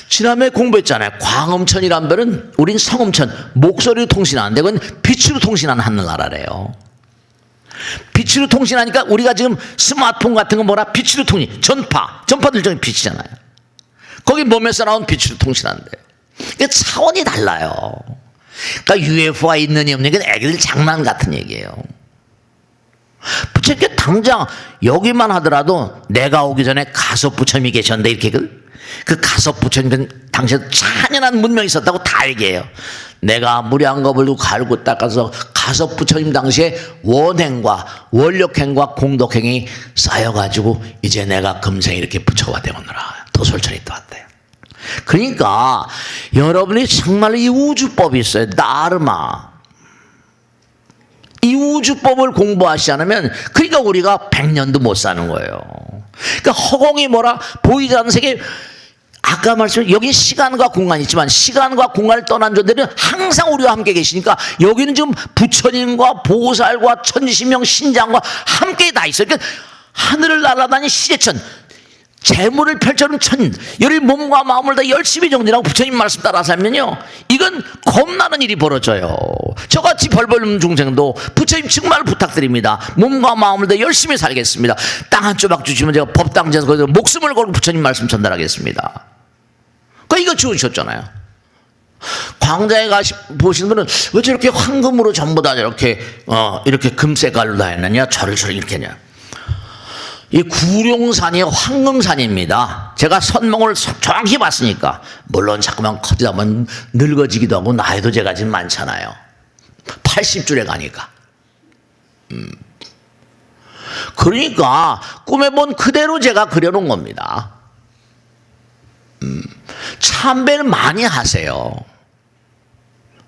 지난번에 공부했잖아요. 광음천이란 별은 우린 성음천, 목소리로 통신하는데, 그건 빛으로 통신하는 하늘나라래요. 빛으로 통신하니까 우리가 지금 스마트폰 같은 거 빛으로 통신, 전파들 중에 빛이잖아요. 거기 몸에서 나온 빛으로 통신하는데요. 그러니까 차원이 달라요. 그러니까 UFO가 있느니 없느니, 그 애기들 장난 같은 얘기예요. 부처님께 당장 여기만 하더라도, 내가 오기 전에 가섭 부처님이 계셨는데, 이렇게 그 가섭 부처님은 당시에 찬연한 문명이 있었다고 다 얘기해요. 내가 무량겁을 갈고 닦아서 가섭 부처님 당시에 원행과 원력행과 공덕행이 쌓여가지고, 이제 내가 금생 이렇게 부처가 되었노라. 도솔천이 떠왔대요. 그러니까 여러분이 정말 이 우주법이 있어요. 나르마. 이 우주법을 공부하시지 않으면, 그러니까 우리가 100년도 못 사는 거예요. 그러니까 허공이 보이지 않는 세계, 아까 말씀드린, 여기 시간과 공간이 있지만, 시간과 공간을 떠난 존재는 항상 우리와 함께 계시니까, 여기는 지금 부처님과 보살과 천지신명 신장과 함께 다 있어요. 그러니까 하늘을 날아다니는 시제천, 재물을 펼쳐놓은 천, 열의 몸과 마음을 다 열심히 정진하고 부처님 말씀 따라 살면요, 이건 겁나는 일이 벌어져요. 저같이 벌벌 없는 중생도 부처님 정말 부탁드립니다. 몸과 마음을 다 열심히 살겠습니다. 땅 한 조각 주시면 제가 법당제에서 거기서 목숨을 걸고 부처님 말씀 전달하겠습니다. 그러니까 이거 주우셨잖아요. 광장에 보시는 분은 왜 저렇게 황금으로 전부 다 이렇게 금색깔로 다 했느냐, 저를 이렇게 했냐. 이 구룡산이 황금산입니다. 제가 선몽을 정확히 봤으니까. 물론 자꾸만 커지다 보면 늙어지기도 하고 나이도 제가 지금 많잖아요. 80줄에 가니까. 그러니까 꿈에 본 그대로 제가 그려놓은 겁니다. 참배를 많이 하세요.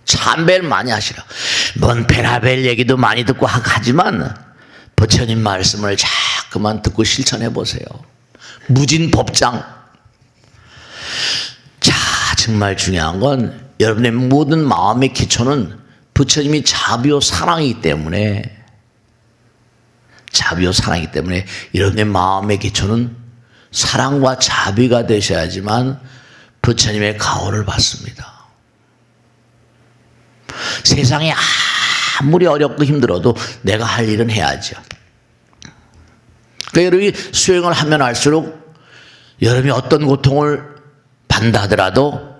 참배를 많이 하시라. 뭔 베라벨 얘기도 많이 듣고 하지만 부처님 말씀을 자꾸만 듣고 실천해 보세요. 무진법장. 자, 정말 중요한 건 여러분의 모든 마음의 기초는 부처님이 자비요 사랑이기 때문에, 자비요 사랑이기 때문에 여러분의 마음의 기초는 사랑과 자비가 되셔야지만 부처님의 가호를 받습니다. 세상에 아무리 어렵고 힘들어도 내가 할 일은 해야죠. 그러니까 여러분이 수행을 하면 할수록 여러분이 어떤 고통을 받는다 하더라도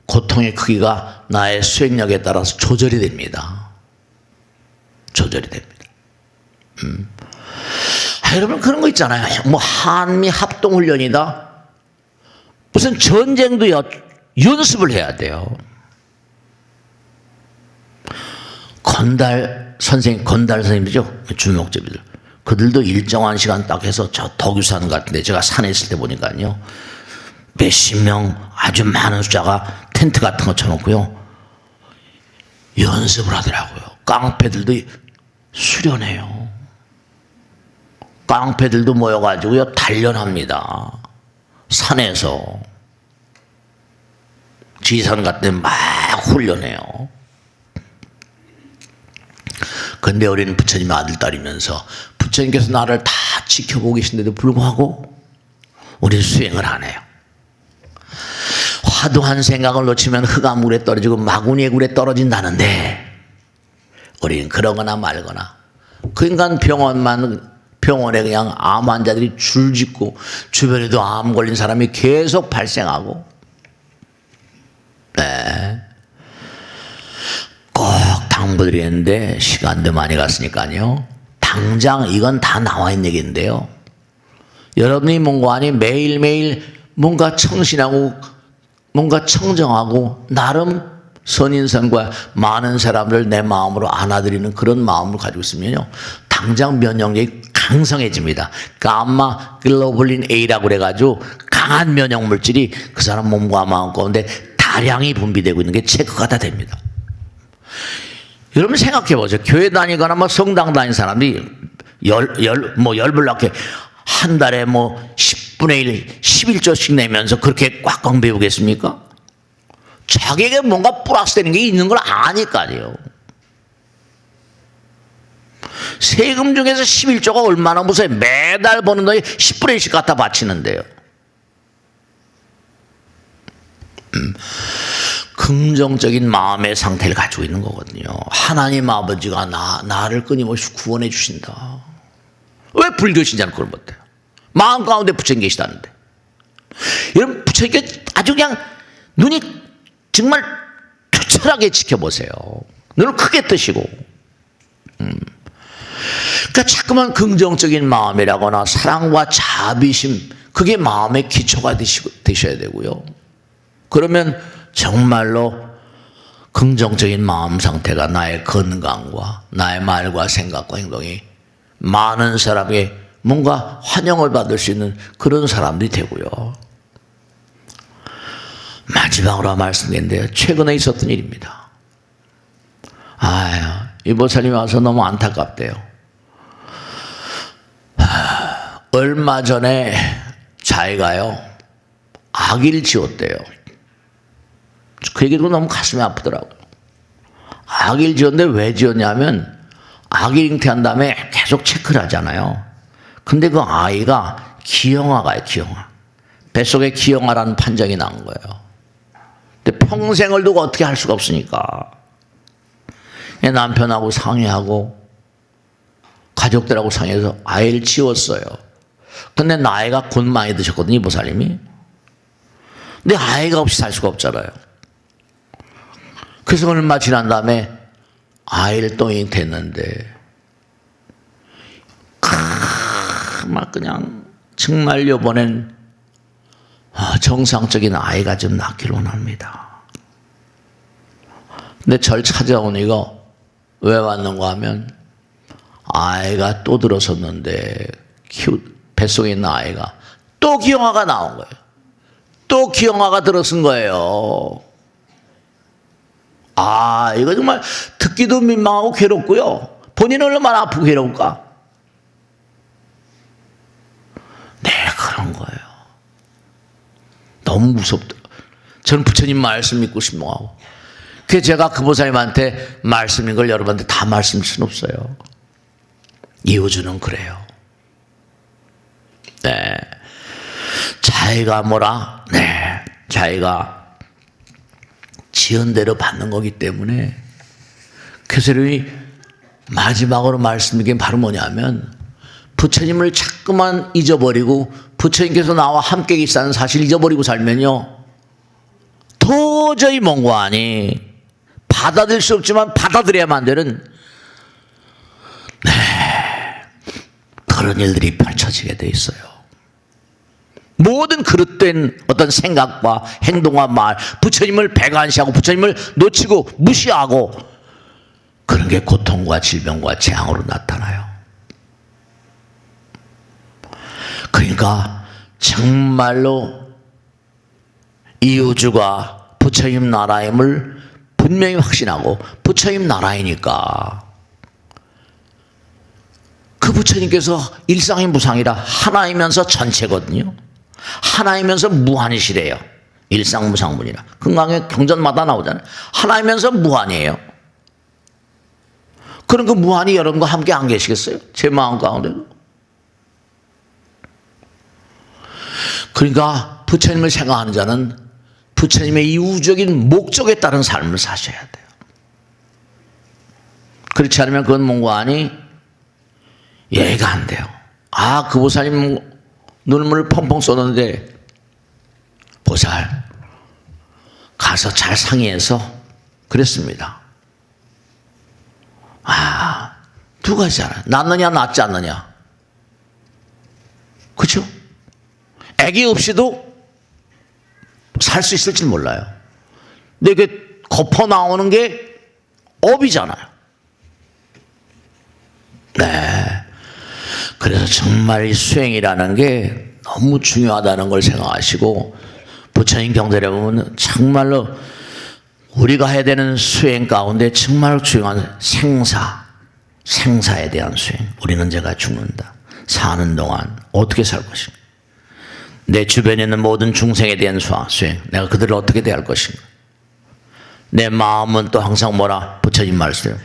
고통의 크기가 나의 수행력에 따라서 조절이 됩니다. 조절이 됩니다. 여러분 그런 거 있잖아요. 뭐 한미 합동훈련이다. 무슨 전쟁도 연습을 해야 돼요. 건달 선생님이죠. 주목제비들. 그들도 일정한 시간 딱 해서 저 덕유산 같은데 제가 산에 있을 때 보니까요. 몇십 명 아주 많은 숫자가 텐트 같은 거 쳐놓고요. 연습을 하더라고요. 깡패들도 수련해요. 깡패들도 모여가지고요. 단련합니다. 산에서. 지산 같은 데 막 훈련해요. 근데 우리는 부처님의 아들딸이면서 부처님께서 나를 다 지켜보고 계신데도 불구하고 우리는 수행을 안 해요. 화두한 생각을 놓치면 흙아 물에 떨어지고 마구니의 굴에 떨어진다는데 우리는 그러거나 말거나 그 인간 병원에 그냥 암 환자들이 줄짓고 주변에도 암 걸린 사람이 계속 발생하고 네. 꼭 당부드리는데 시간도 많이 갔으니까요. 당장 이건 다 나와 있는 얘기인데요. 여러분이 뭔가 아니 매일매일 뭔가 청신하고 뭔가 청정하고 나름 선인선과 많은 사람들 내 마음으로 안아드리는 그런 마음을 가지고 있으면요. 당장 면역력이 강성해집니다. 감마 글로불린 A라고 그래가지고 강한 면역 물질이 그 사람 몸과 마음 가운데 다량이 분비되고 있는 게 체크가 다 됩니다. 여러분 생각해 보세요. 교회 다니거나 뭐 성당 다니는 사람들이 열불나게 한 달에 뭐 10분의 1, 11조씩 내면서 그렇게 꽉꽉 배우겠습니까? 자기에게 뭔가 플러스 되는 게 있는 걸 아니까요. 세금 중에서 11조가 얼마나 무서워요. 매달 버는 돈이 10분의 1씩 갖다 바치는데요. 긍정적인 마음의 상태를 가지고 있는 거거든요. 하나님 아버지가 나를 끊임없이 구원해 주신다. 왜 불교 신자는 그걸 못해요? 마음 가운데 부처님 계시다는데. 여러분 부처님께 아주 그냥 눈이 정말 투철하게 지켜보세요. 눈을 크게 뜨시고. 그러니까 자꾸만 긍정적인 마음이라거나 사랑과 자비심 그게 마음의 기초가 되셔야 되고요. 그러면 정말로 긍정적인 마음 상태가 나의 건강과 나의 말과 생각과 행동이 많은 사람에게 뭔가 환영을 받을 수 있는 그런 사람들이 되고요. 마지막으로 말씀드린데요. 최근에 있었던 일입니다. 이 보살님이 와서 너무 안타깝대요. 얼마 전에 자기가요 아기를 지었대요. 그 얘기 듣고 너무 가슴이 아프더라고요. 아기를 지었는데 왜 지었냐면 아기 잉태한 다음에 계속 체크를 하잖아요. 근데 그 아이가 기형아가요. 기형아. 뱃속에 기형아라는 판정이 난 거예요. 근데 평생을 두고 어떻게 할 수가 없으니까 남편하고 상의하고 가족들하고 상의해서 아이를 지웠어요. 근데 나이가 곧 많이 드셨거든요. 이 보살님이. 근데 아이가 없이 살 수가 없잖아요. 그래서 얼마 지난 다음에 아이를 또 잉태했는데 막 그냥 정말 이번엔 정상적인 아이가 좀 낳기를 원합니다. 근데 절 찾아오니 이거 왜 왔는가 하면 아이가 또 들어섰는데 뱃속에 있는 아이가 또 기형아가 나온 거예요. 또 기형아가 들어선 거예요. 이거 정말 듣기도 민망하고 괴롭고요. 본인은 얼마나 아프고 괴로울까? 네, 그런 거예요. 너무 무섭다. 저는 부처님 말씀 믿고 신봉하고. 그래서 제가 그 보살님한테 말씀인 걸 여러분한테 다 말씀할 수는 없어요. 이호주는 그래요. 네. 자기가 뭐라? 네. 자기가 지은 대로 받는 거기 때문에 그래서 마지막으로 말씀드린 게 바로 뭐냐면 부처님을 자꾸만 잊어버리고 부처님께서 나와 함께 계시다는 사실 잊어버리고 살면요, 도저히 몽고하니 받아들일 수 없지만 받아들여야만 되는 그런 일들이 펼쳐지게 돼 있어요. 모든 그릇된 어떤 생각과 행동과 말, 부처님을 배관시하고 부처님을 놓치고 무시하고, 그런 게 고통과 질병과 재앙으로 나타나요. 그러니까 정말로 이 우주가 부처님 나라임을 분명히 확신하고, 부처님 나라이니까 그 부처님께서 일상이 무상이라 하나이면서 전체거든요. 하나이면서 무한이시래요. 일상무상문이라. 금강의 경전마다 나오잖아요. 하나이면서 무한이에요. 그런 그 무한이 여러분과 함께 안 계시겠어요? 제 마음 가운데도. 그러니까 부처님을 생각하는 자는 부처님의 이우적인 목적에 따른 삶을 사셔야 돼요. 그렇지 않으면 그건 몽고하니 예의가 안 돼요. 아, 그 보살님 눈물을 펑펑 쏟았는데, 보살 가서 잘 상의해서 그랬습니다. 아, 두 가지잖아요. 낫느냐 낫지 않느냐. 그렇죠? 애기 없이도 살 수 있을지 몰라요. 근데 그 거퍼 나오는 게 업이잖아요. 네. 그래서 정말 이 수행이라는 게 너무 중요하다는 걸 생각하시고, 부처님 경전에 보면 정말로 우리가 해야 되는 수행 가운데 정말 중요한 생사에 대한 수행. 우리는 언제가 죽는다. 사는 동안 어떻게 살 것인가. 내 주변에 있는 모든 중생에 대한 수행. 내가 그들을 어떻게 대할 것인가. 내 마음은 또 항상 뭐라? 부처님 말씀.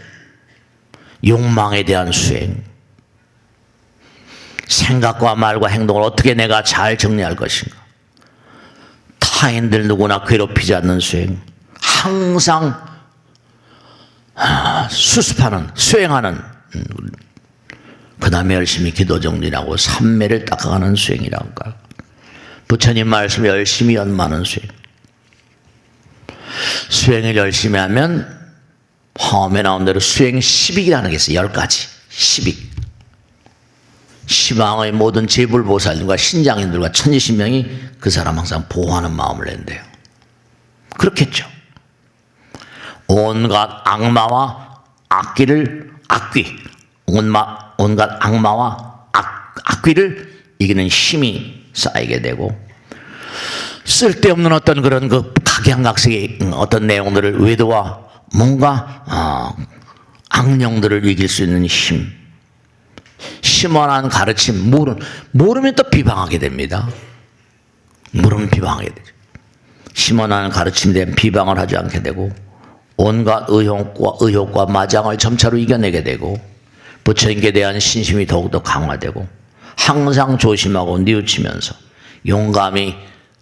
욕망에 대한 수행. 생각과 말과 행동을 어떻게 내가 잘 정리할 것인가. 타인들 누구나 괴롭히지 않는 수행. 항상 수습하는, 수행하는, 그 다음에 열심히 기도 정진하고 삼매를 닦아가는 수행이랄까. 부처님 말씀 열심히 연마하는 수행. 수행을 열심히 하면 화엄에 나온 대로 수행 10익이라는 게 있어요. 10가지 10익. 시방의 모든 재불보살님과 신장인들과 천지신명이 그 사람 항상 보호하는 마음을 낸대요. 그렇겠죠. 온갖 악마와 온갖 악마와 악귀를 이기는 힘이 쌓이게 되고, 쓸데없는 어떤 그런 그 각양각색의 어떤 내용들을 외도와 뭔가 악령들을 이길 수 있는 힘, 심원한 가르침, 모르면 또 비방하게 됩니다. 모르면 비방하게 되죠. 심원한 가르침에 대한 비방을 하지 않게 되고, 온갖 의혹과 마장을 점차로 이겨내게 되고, 부처님께 대한 신심이 더욱더 강화되고, 항상 조심하고 뉘우치면서 용감히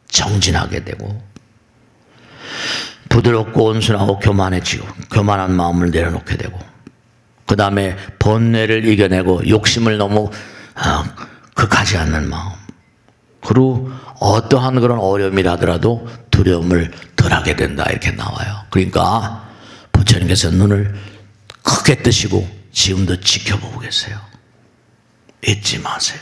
정진하게 되고, 부드럽고 온순하고 교만해지고, 교만한 마음을 내려놓게 되고, 그 다음에 번뇌를 이겨내고 욕심을 너무 극하지 않는 마음, 그리고 어떠한 그런 어려움이라 하더라도 두려움을 덜하게 된다, 이렇게 나와요. 그러니까 부처님께서 눈을 크게 뜨시고 지금도 지켜보고 계세요. 잊지 마세요.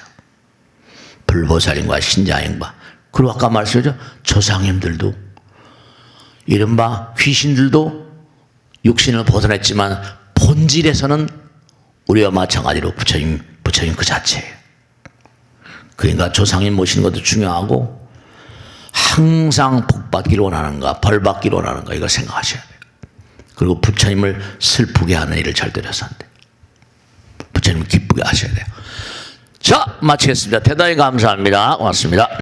불보살님과 신자행과, 그리고 아까 말씀드렸죠, 조상님들도, 이른바 귀신들도 육신을 벗어냈지만 본질에서는 우리와 마찬가지로 부처님 그 자체예요. 그러니까 조상님 모시는 것도 중요하고, 항상 복받기를 원하는가 벌받기를 원하는가, 이거 생각하셔야 돼요. 그리고 부처님을 슬프게 하는 일을 절대로 해서 안 돼요. 부처님을 기쁘게 하셔야 돼요. 자, 마치겠습니다. 대단히 감사합니다. 고맙습니다.